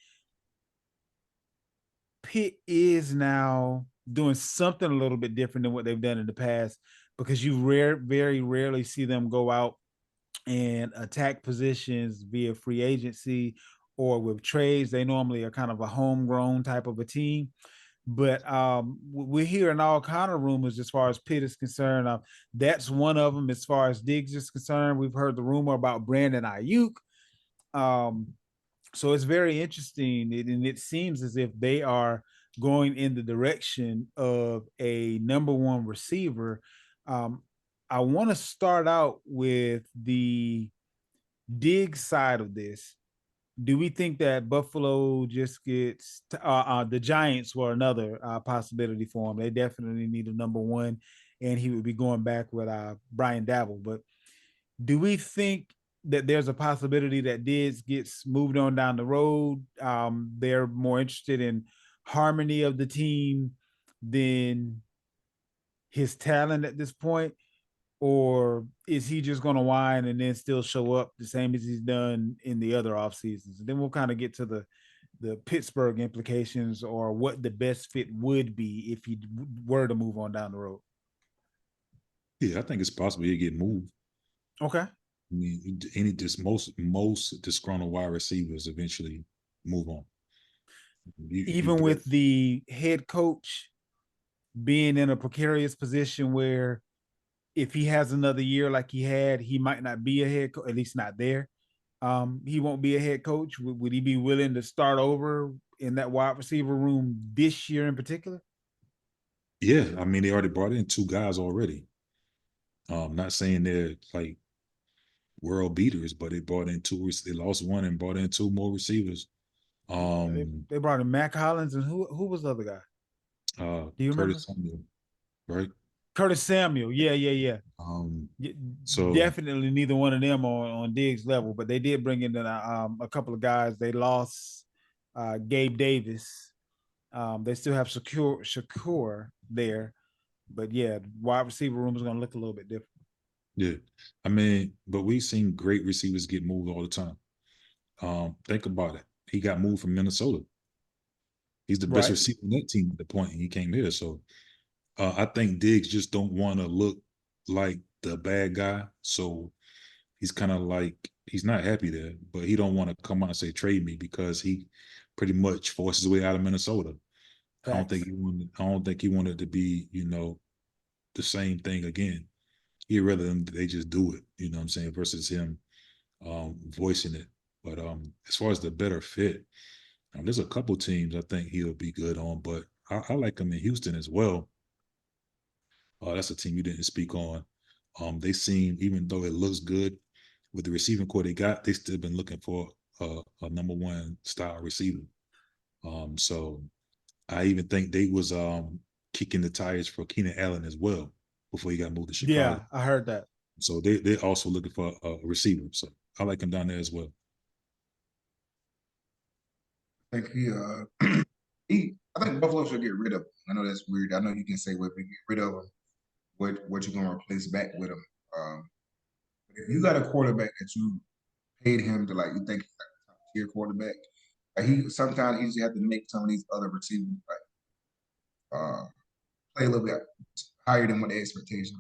Pitt is now doing something a little bit different than what they've done in the past, because you very rarely see them go out and attack positions via free agency or with trades. They normally are kind of a homegrown type of a team. But we're hearing all kind of rumors as far as Pitt is concerned. That's one of them. As far as Diggs is concerned, we've heard the rumor about Brandon Ayuk. So it's very interesting, and it seems as if they are going in the direction of a number one receiver. I want to start out with the Diggs side of this. Do we think that Buffalo just gets the Giants were another possibility for him? They definitely need a number one, and he would be going back with Brian Dabble. But do we think that there's a possibility that Diggs gets moved on down the road? They're more interested in harmony of the team than his talent at this point, or is he just going to whine and then still show up the same as he's done in the other off seasons? And then we'll kind of get to the Pittsburgh implications, or what the best fit would be if he were to move on down the road. Yeah, I think it's possible he'll get moved. Okay. I mean, most disgruntled wide receivers eventually move on. Even with the head coach being in a precarious position where if he has another year like he had, he might not be a head coach, at least not there. He won't be a head coach. Would he be willing to start over in that wide receiver room this year in particular? Yeah, I mean, they already brought in 2 guys already. Not saying they're like world beaters, but they brought in 2. They lost 1 and brought in 2 more receivers. They brought in Mac Hollins, and who was the other guy? Do you remember? Curtis Samuel, right? Curtis Samuel, yeah. So definitely neither one of them on Diggs level, but they did bring in a couple of guys. They lost Gabe Davis. They still have Shakur there, but yeah, wide receiver room is going to look a little bit different. Yeah. I mean, but we've seen great receivers get moved all the time. Think about it. He got moved from Minnesota. He's the best Right. receiver in that team at the point, and he came here. So I think Diggs just don't want to look like the bad guy. So he's kind of like he's not happy there, but he don't want to come out and say trade me because he pretty much forced his way out of Minnesota. Facts. I don't think he wanted to be, the same thing again. He'd rather them they just do it, you know what I'm saying, versus him voicing it. But as far as the better fit, there's a couple teams I think he'll be good on, but I like him in Houston as well. That's a team you didn't speak on. They seem, even though it looks good with the receiving core they got, they still been looking for a number one style receiver. So I even think they was kicking the tires for Keenan Allen as well before he got moved to Yeah, Chicago. I heard that. So they're also looking for a receiver. So I like him down there as well. I think I think Buffalo should get rid of him. I know that's weird. I know you can say, well, if we get rid of him, what you gonna replace back with him? If you got a quarterback that you paid him to, like, you think he's like a top tier quarterback, like, he sometimes he just have to make some of these other receivers play a little bit higher than what the expectation.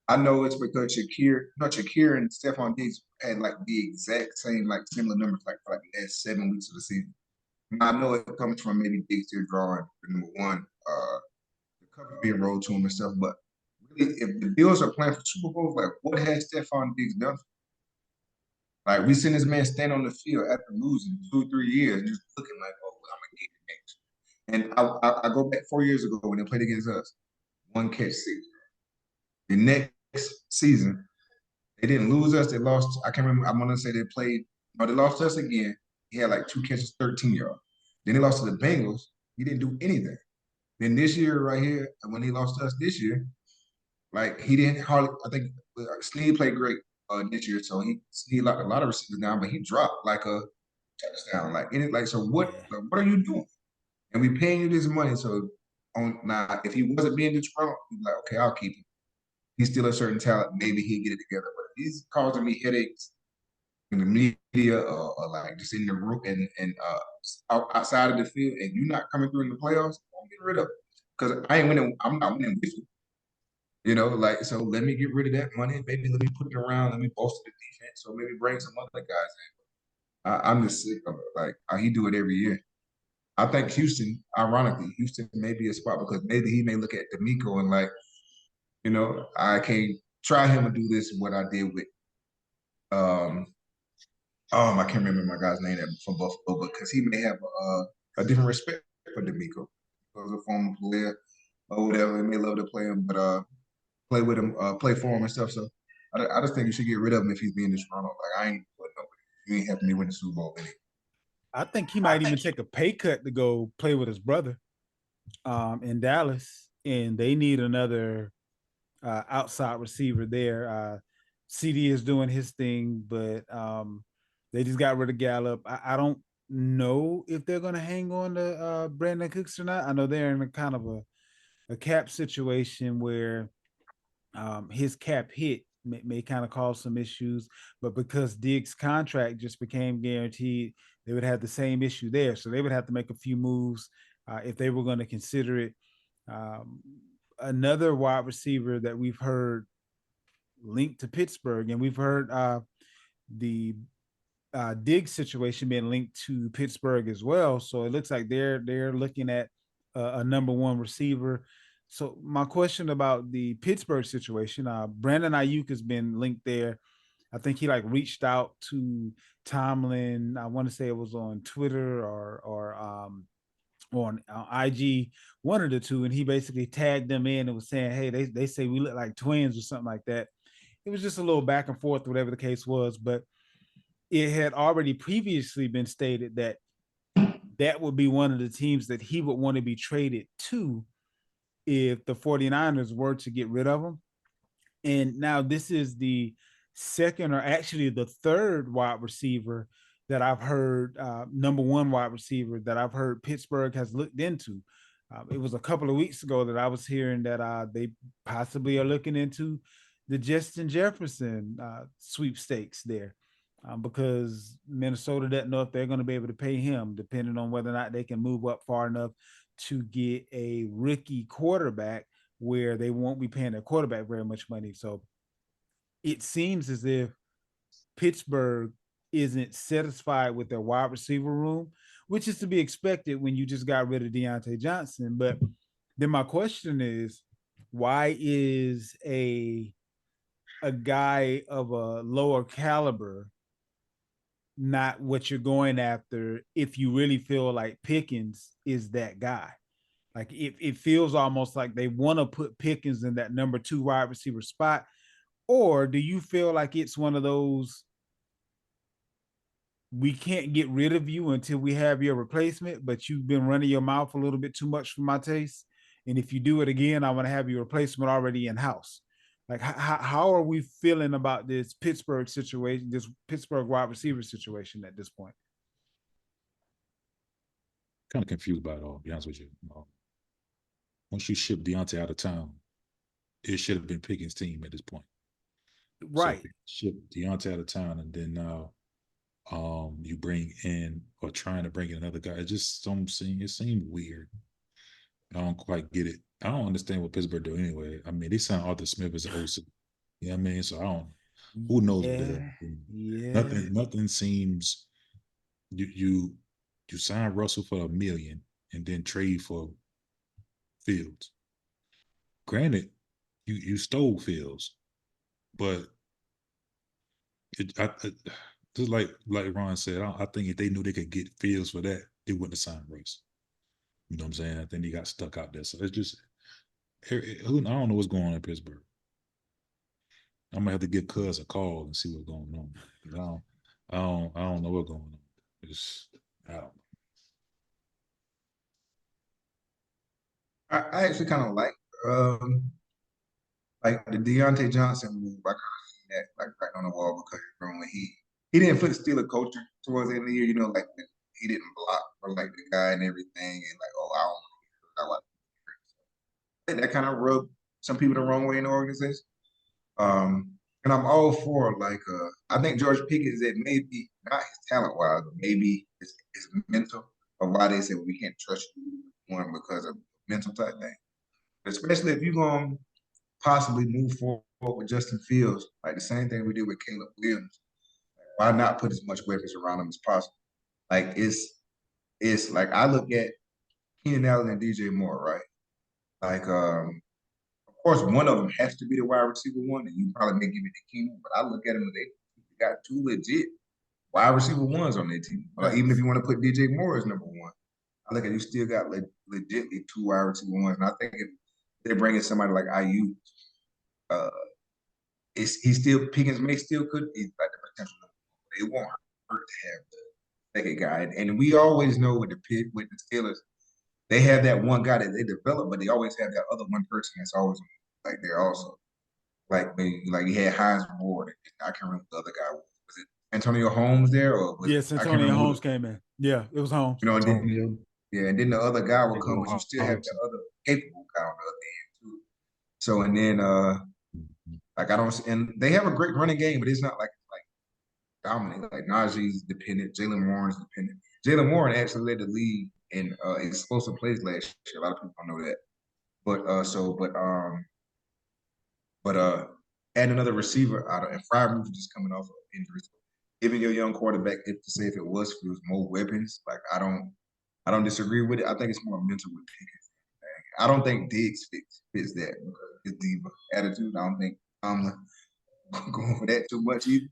I know it's because Shakir and Stephon Diggs had like the exact same, like, similar numbers, like for like the last 7 weeks of the season. I know it comes from maybe Diggs still drawing for number one, the coverage being rolled to him and stuff. But really, if the Bills are playing for Super Bowls, like, what has Stephon Diggs done? Like, we seen this man stand on the field after losing 2 or 3 years, just looking like, oh, I'm gonna get the next. And I go back 4 years ago when they played against us, one catch season. The next season, they didn't lose us. They lost. I can't remember. I want to say they played. No, they lost us again. He had like 2 catches, 13 yards. Then they lost to the Bengals. He didn't do anything. Then this year, right here, when he lost to us this year, like, he didn't hardly. I think Snead played great this year, so he locked a lot of receivers down, but he dropped like a touchdown. So what? Yeah. Like, what are you doing? And we paying you this money. So on now, if he wasn't being Detroit, he'd be like, okay, I'll keep him. He's still a certain talent. Maybe he'll get it together. But if he's causing me headaches in the media, or like just in the room and outside of the field, and you're not coming through in the playoffs, I'm getting rid of it. Because I ain't winning. I'm not winning with you. Like, so let me get rid of that money. Maybe let me put it around. Let me bolster the defense. So maybe bring some other guys in. I'm just sick of it. Like, he do it every year. I think Houston, ironically, Houston may be a spot because maybe he may look at D'Amico and like, I can't try him and do this what I did with um I can't remember my guy's name from Buffalo, because he may have a different respect for D'Amico because a former player or whatever. He may love to play him, but play with him, play for him and stuff. So I just think you should get rid of him if he's being disgruntled. Like, I ain't putting up with it. You ain't helping me win the Super Bowl anyway. I think he might even take a pay cut to go play with his brother in Dallas, and they need another outside receiver there. CD is doing his thing, but they just got rid of Gallup. I don't know if they're going to hang on to Brandon Cooks or not. I know they're in a kind of a cap situation where his cap hit may kind of cause some issues, but because Diggs' contract just became guaranteed, they would have the same issue there. So they would have to make a few moves if they were going to consider it. Um, Another wide receiver that we've heard linked to Pittsburgh, and we've heard the Diggs situation being linked to Pittsburgh as well. So it looks like they're looking at a number one receiver. So my question about the Pittsburgh situation, Brandon Ayuk has been linked there. I think he like reached out to Tomlin. I want to say it was on Twitter or on IG, one of the two, and he basically tagged them in and was saying, "Hey, they say we look like twins or something like that." It was just a little back and forth, whatever the case was, but it had already previously been stated that that would be one of the teams that he would want to be traded to if the 49ers were to get rid of him. And now this is the second, or actually the third wide receiver that I've heard, number one wide receiver that I've heard Pittsburgh has looked into. It was a couple of weeks ago that I was hearing that they possibly are looking into the Justin Jefferson sweepstakes there, because Minnesota doesn't know if they're going to be able to pay him, depending on whether or not they can move up far enough to get a rookie quarterback where they won't be paying their quarterback very much money. So it seems as if Pittsburgh isn't satisfied with their wide receiver room, which is to be expected when you just got rid of Deontay Johnson. But then my question is, why is a guy of a lower caliber not what you're going after if you really feel like Pickens is that guy? Like it feels almost like they want to put Pickens in that number 2 wide receiver spot. Or do you feel like it's one of those, we can't get rid of you until we have your replacement, but you've been running your mouth a little bit too much for my taste. And if you do it again, I want to have your replacement already in house. Like, how are we feeling about this Pittsburgh situation, this Pittsburgh wide receiver situation at this point? Kind of confused by it all, to be honest with you. Once you ship Deontay out of town, it should have been Pickens' team at this point. Right. So ship Deontay out of town, and then now you bring in or trying to bring in another guy. It just it seemed weird. I don't quite get it. I don't understand what Pittsburgh do anyway. I mean, they signed Arthur Smith as an OC. You know what I mean? So I don't. Who knows what they're doing? Yeah. Nothing seems. You sign Russell for $1 million and then trade for Fields. Granted, you stole Fields, but just like Ron said, I think if they knew they could get Fields for that, they wouldn't have signed Russ. You know what I'm saying? I think he got stuck out there. So it's just, I don't know what's going on in Pittsburgh. I'm gonna have to give Cuz a call and see what's going on. I don't know what's going on. I don't know. I actually kind of like the Deontay Johnson move. I kind of seen that like right on the wall because when he didn't put steal a culture towards the end of the year, like when he didn't block for like the guy and everything, and like, oh, I don't know. I think that kind of rubbed some people the wrong way in the organization. And I'm all for I think George Pickens, it may be not his talent wise, but maybe his mental of why they said, well, we can't trust you one because of mental type thing. Especially if you're going to possibly move forward with Justin Fields, like the same thing we did with Caleb Williams. Why not put as much weapons around him as possible? Like it's like I look at Keenan Allen and DJ Moore, right? Like of course one of them has to be the wide receiver one, and you probably may give it to Keenan, but I look at them and they got 2 legit wide receiver ones on their team. Right. Even if you want to put DJ Moore as number 1, I look at you still got legitly 2 wide receiver ones. And I think if they're bringing somebody like IU, Pickens may still could be like the potential. It won't hurt to have the second guy. And we always know with the Steelers, they have that one guy that they develop, but they always have that other one person that's always like there also. Like you had Hines Ward. I can't remember the other guy. Was it Antonio Holmes there? Yes, Antonio Holmes came in. Yeah, it was Holmes. And then the other guy will come, but you still have the other capable guy on the other end too. So and then and they have a great running game, but it's not like dominant. Like Najee's dependent, Jaylen Warren's dependent. Jaylen Warren actually led the league in explosive plays last year. A lot of people don't know that. But add another receiver out of, and Freiermuth just coming off of injuries. Giving your young quarterback, if it was more weapons, like I don't disagree with it. I think it's more mental with Pickens. I don't think Diggs fits that because his diva attitude. I don't think I'm going for that too much either.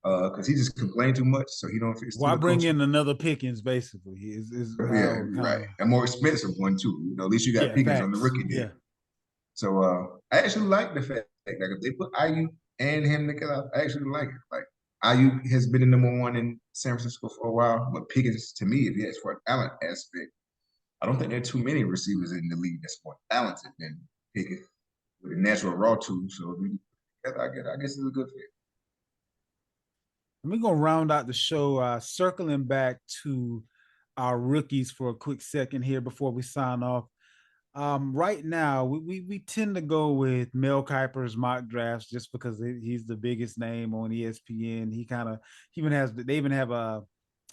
Because he just complained too much, so he don't fit. Why bring in another Pickens? Basically, right, a more expensive one too. At least you got Pickens on the rookie deal. Yeah. So I actually like the fact that if they put IU and him together, I actually like it. Like IU has been the number 1 in San Francisco for a while, but Pickens, to me, if you ask for a talent aspect, I don't think there are too many receivers in the league that's more talented than Pickens with a natural raw tool. So I guess it's a good fit. We're going to round out the show, circling back to our rookies for a quick second here before we sign off. Right now we tend to go with Mel Kiper's mock drafts just because he's the biggest name on ESPN. He even has they even have a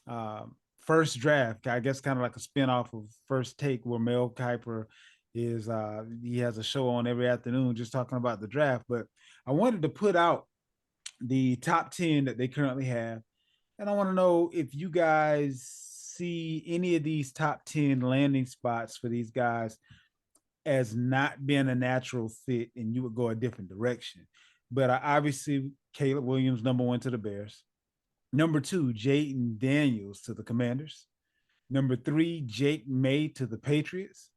uh, first draft, I guess, kind of like a spinoff of First Take, where Mel Kiper is he has a show on every afternoon just talking about the draft. But I wanted to put out the top 10 that they currently have, and I want to know if you guys see any of these top 10 landing spots for these guys as not being a natural fit and you would go a different direction. But obviously, Caleb Williams, number one to the Bears. Number two, Jaden Daniels to the Commanders. Number three, Jake May to the Patriots.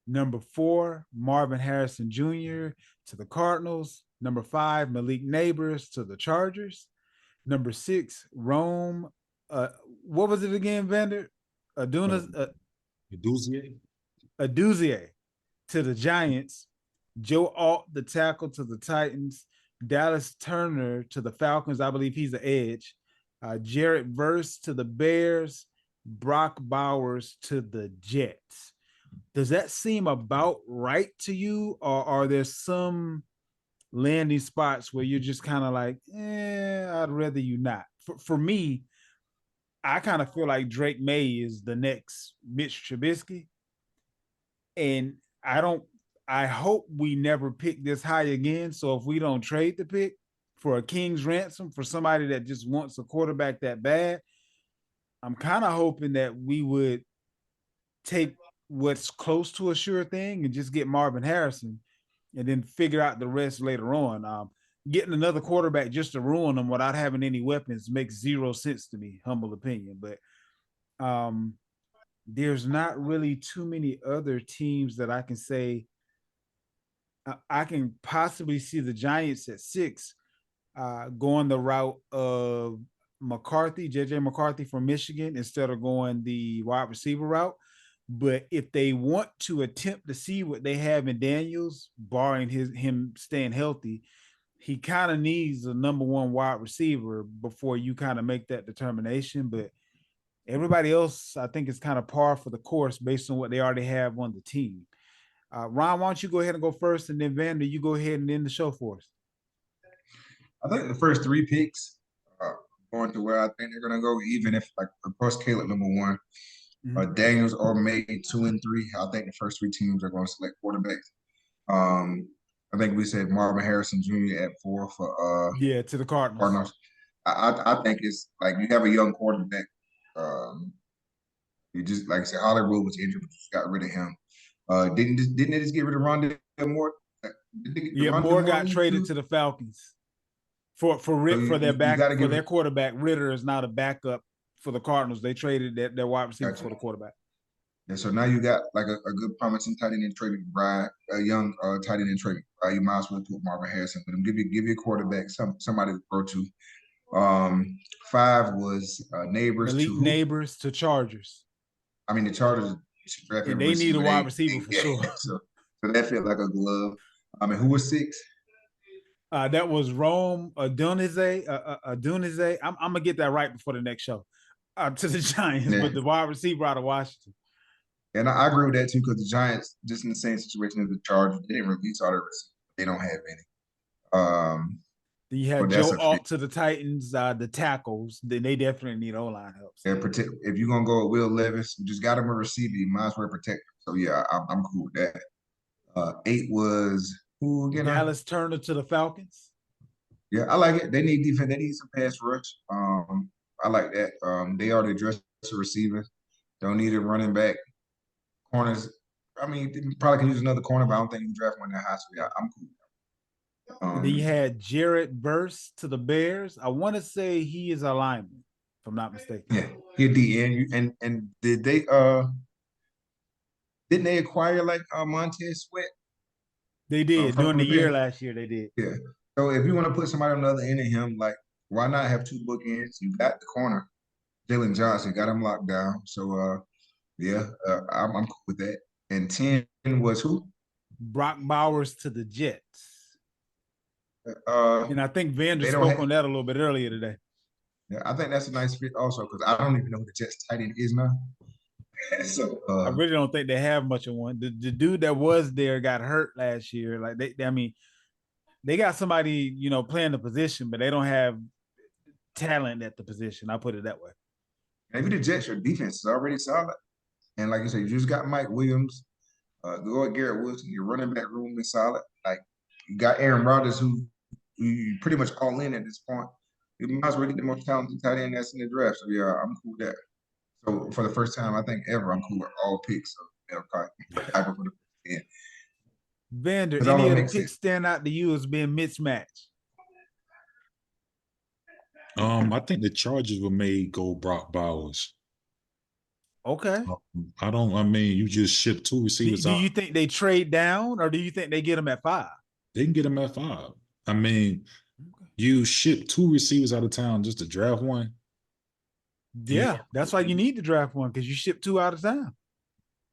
Number four, Marvin Harrison Jr. to the Cardinals. Number five, Malik Neighbors to the Chargers. Number six, Rome. What was it again, Vander? Aduzier. Aduzier to the Giants. Joe Alt, the tackle, to the Titans. Dallas Turner to the Falcons. I believe he's the edge. Jarrett Verse to the Bears. Brock Bowers to the Jets. Does that seem about right to you, or are there some landing spots where you're just kind of like, I'd rather you not? For me, I kind of feel like Drake May is the next Mitch Trubisky, and I hope we never pick this high again. So if we don't trade the pick for a king's ransom for somebody that just wants a quarterback that bad, I'm kind of hoping that we would take what's close to a sure thing and just get Marvin Harrison and then figure out the rest later on. Getting another quarterback just to ruin them without having any weapons makes zero sense to me, humble opinion. But there's not really too many other teams that I can say I can possibly see the Giants at 6 going the route of McCarthy, JJ McCarthy from Michigan, instead of going the wide receiver route. But if they want to attempt to see what they have in Daniels, barring him staying healthy, he kind of needs a number one wide receiver before you kind of make that determination. But everybody else, I think, is kind of par for the course based on what they already have on the team. Ron, why don't you go ahead and go first, and then Vander, you go ahead and end the show for us. I think the first 3 picks going to where I think they're gonna go, even if, like, of course, Caleb number 1, Daniels or May 2 and 3. I think the first 3 teams are going to select quarterbacks. I think we said Marvin Harrison Jr. at 4 for to the Cardinals. I think it's like you have a young quarterback. You just, like I said, Hollywood was injured, but you just got rid of him. Didn't they just get rid of Rondale Moore? Moore got traded to the Falcons for their quarterback. Ritter is not a backup for the Cardinals. They traded their wide receivers for the quarterback. And so now you got like a good promising tight end in Trey McBride, a young tight end in Trey McBride. You might as well put Marvin Harrison with him. Give you a quarterback, somebody to throw to. 5 was Neighbors Elite to Neighbors to Chargers. I mean, the Chargers and they need a wide receiver for sure. So that felt like a glove. I mean, who was 6? That was Rome Adunize. I'm gonna get that right before the next show. To the Giants, but the wide receiver out of Washington. And I agree with that too, because the Giants, just in the same situation as the Chargers, they didn't release all their receivers. They don't have any. Then you have Joe Alt to the Titans, the tackles. Then they definitely need O-line help. So. If you're gonna go with Will Levis, you just got him a receiver. You might as well protect him. So yeah, I'm cool with that. 8 was who again? Dallas Turner to the Falcons. Yeah, I like it. They need defense. They need some pass rush. I like that. They already addressed the receiver. Don't need a running back. Corners. I mean, probably can use another corner, but I don't think you can draft one that high. So yeah, I'm cool. Then you had Jarrett Verse to the Bears. I want to say he is a lineman, if I'm not mistaken. Yeah, he a DN. And didn't they acquire like Montez Sweat? They did during the year last year. They did. Yeah. So if you want to put somebody on the other end of him, like, why not have 2 bookends? You got the corner, Jalen Johnson, got him locked down. So I'm cool with that. And 10 was who? Brock Bowers to the Jets. And I think Vander spoke on that a little bit earlier today. Yeah, I think that's a nice fit also, because I don't even know who the Jets tight end is now. So I really don't think they have much of one. The dude that was there got hurt last year. Like I mean, they got somebody, playing the position, but they don't have talent at the position. I'll put it that way. maybe the Jets, your defense is already solid. And like you said, you just got Mike Williams, go at Garrett Wilson, your running back room is solid. Like you got Aaron Rodgers, who you pretty much all in at this point. You might as well get the most talented tight end that's in the draft. So yeah, I'm cool with that. So for the first time, I think ever, I'm cool with all picks of Kiper for the first 10. Vander, Because all any it of the makes picks sense. stand out to you as being mismatched? I think the Chargers were made go Brock Bowers. Okay. I mean, you just ship two Do, receivers do out. you think they trade down, or do you think they get them at 5? They can get them at 5. I mean, you ship two receivers out of town just to draft one. Yeah, that's why you need to draft one, because you ship 2 out of town.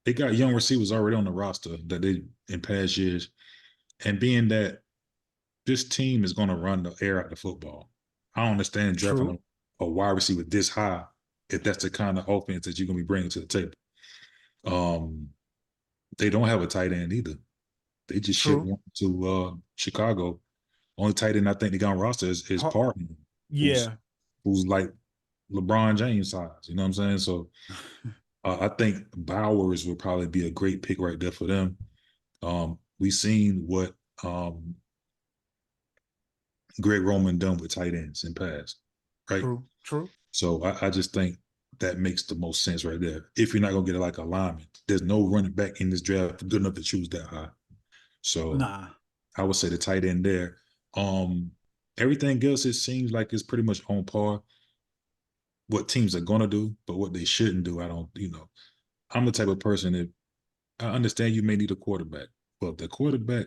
They got young receivers already on the roster that they in past years. And being that this team is going to run the air out the football, I don't understand drafting a wide receiver this high if that's the kind of offense that you're going to be bringing to the table. They don't have a tight end either. They just shipped one to Chicago. Only tight end I think they got on roster is Parton. Yeah. Who's like LeBron James size. You know what I'm saying? So I think Bowers would probably be a great pick right there for them. We've seen what Greg Roman done with tight ends in past, right? True. So I just think that makes the most sense right there. If you're not gonna get like a lineman, there's no running back in this draft good enough to choose that high. So I would say the tight end there. Everything else, it seems like it's pretty much on par. What teams are gonna do, but what they shouldn't do, I don't. I'm the type of person that I understand you may need a quarterback, but the quarterback,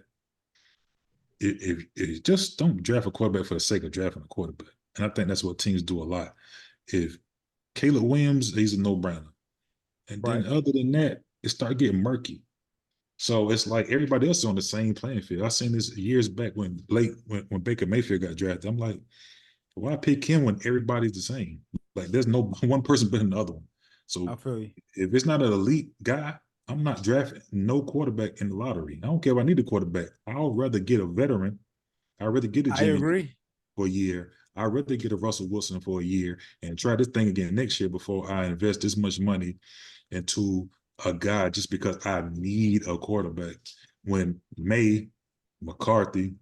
if just don't draft a quarterback for the sake of drafting a quarterback. And I think that's what teams do a lot. If Caleb Williams, he's a no-brainer. And then other than that, it start getting murky. So it's like everybody else is on the same playing field. I seen this years back when Baker Mayfield got drafted. I'm like, why pick him when everybody's the same? Like there's no one person better than the other one. So I feel you. If it's not an elite guy, I'm not drafting no quarterback in the lottery. I don't care if I need a quarterback. I'll rather get a veteran. I'd rather get a Jimmy for a year. I'd rather get a Russell Wilson for a year and try this thing again next year before I invest this much money into a guy just because I need a quarterback. When May, McCarthy,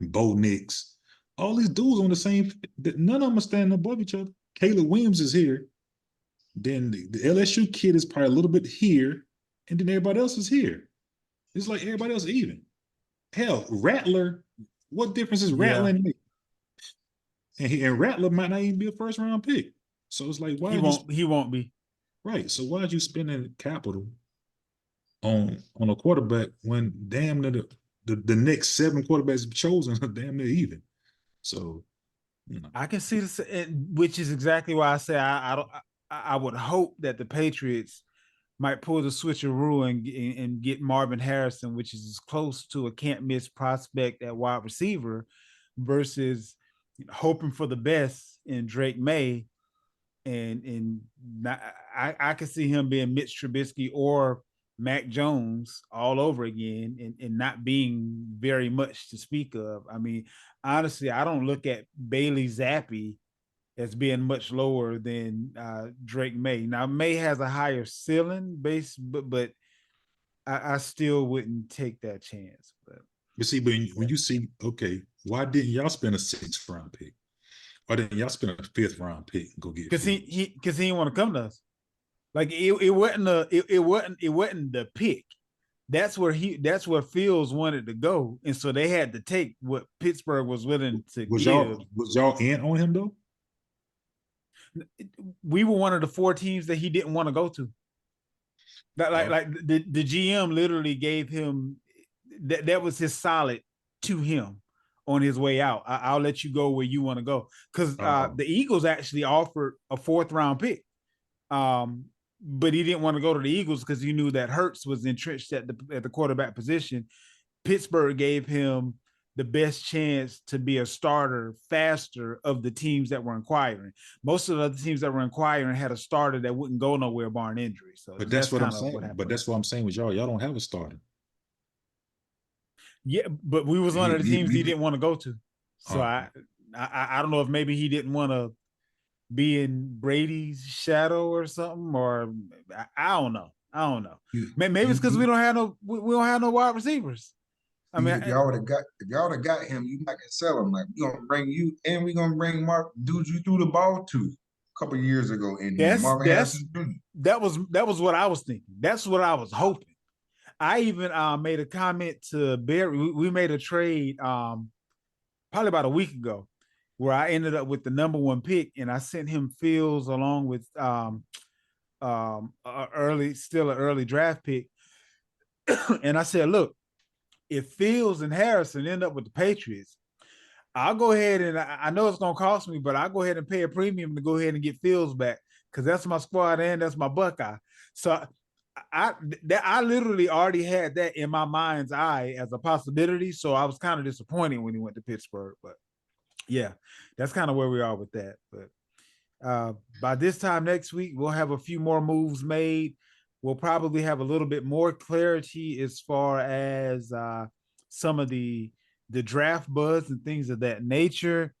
Bo Nix, all these dudes on the same, none of them are standing above each other. Caleb Williams is here. Then the LSU kid is probably a little bit here, and then everybody else is here. It's like everybody else even. Hell, Rattler, what difference is Rattler make? And Rattler might not even be a first round pick. So it's like, why he won't be. Right. So why are you spending capital on a quarterback when damn near the next 7 quarterbacks chosen are damn near even? So I can see this, which is exactly why I say I would hope that the Patriots might pull the switcheroo and get Marvin Harrison, which is as close to a can't miss prospect at wide receiver, versus hoping for the best in Drake May. And I can see him being Mitch Trubisky or Mac Jones all over again and not being very much to speak of. I mean, honestly, I don't look at Bailey Zappi as being much lower than Drake May. Now, May has a higher ceiling base, but I still wouldn't take that chance. But see, when you see, okay, why didn't y'all spend a 6th round pick? Why didn't y'all spend a 5th round pick and go get? Because he didn't want to come to us. Like it wasn't the pick. That's where Fields wanted to go, and so they had to take what Pittsburgh was willing to give. Was y'all in on him though? We were one of the 4 teams that he didn't want to go to. Like the GM literally gave him that was his solid to him on his way out. I'll let you go where you want to go, because the Eagles actually offered a 4th round pick, but he didn't want to go to the Eagles because he knew that Hurts was entrenched at the quarterback position. Pittsburgh gave him the best chance to be a starter faster of the teams that were inquiring. Most of the other teams that were inquiring had a starter that wouldn't go nowhere barring injury. So But that's what I'm kind of saying. But that's what I'm saying with y'all. Y'all don't have a starter. Yeah, but we was one of the teams he didn't want to go to. So I don't know if maybe he didn't want to be in Brady's shadow or something, or I don't know. I don't know. Maybe it's because we don't have no wide receivers. I mean, if y'all would have got him, you might can sell him. Like, we're gonna bring you, and we're gonna bring Mark, dude you threw the ball to a couple years ago in Marvin Harrison Jr. That was what I was thinking. That's what I was hoping. I even made a comment to Barry. We made a trade probably about a week ago where I ended up with the number 1 pick, and I sent him Fields along with an early draft pick. And I said, look, if Fields and Harrison end up with the Patriots, I'll go ahead and I know it's gonna cost me, but I'll go ahead and pay a premium to go ahead and get Fields back because that's my squad and that's my Buckeye. So I literally already had that in my mind's eye as a possibility. So I was kind of disappointed when he went to Pittsburgh, but yeah, that's kind of where we are with that. But by this time next week, we'll have a few more moves made. We'll probably have a little bit more clarity as far as some of the draft buzz and things of that nature.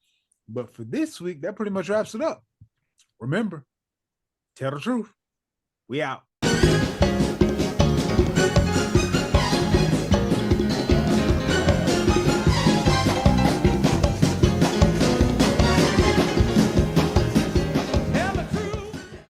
But for this week, that pretty much wraps it up. Remember, tell the truth. We out.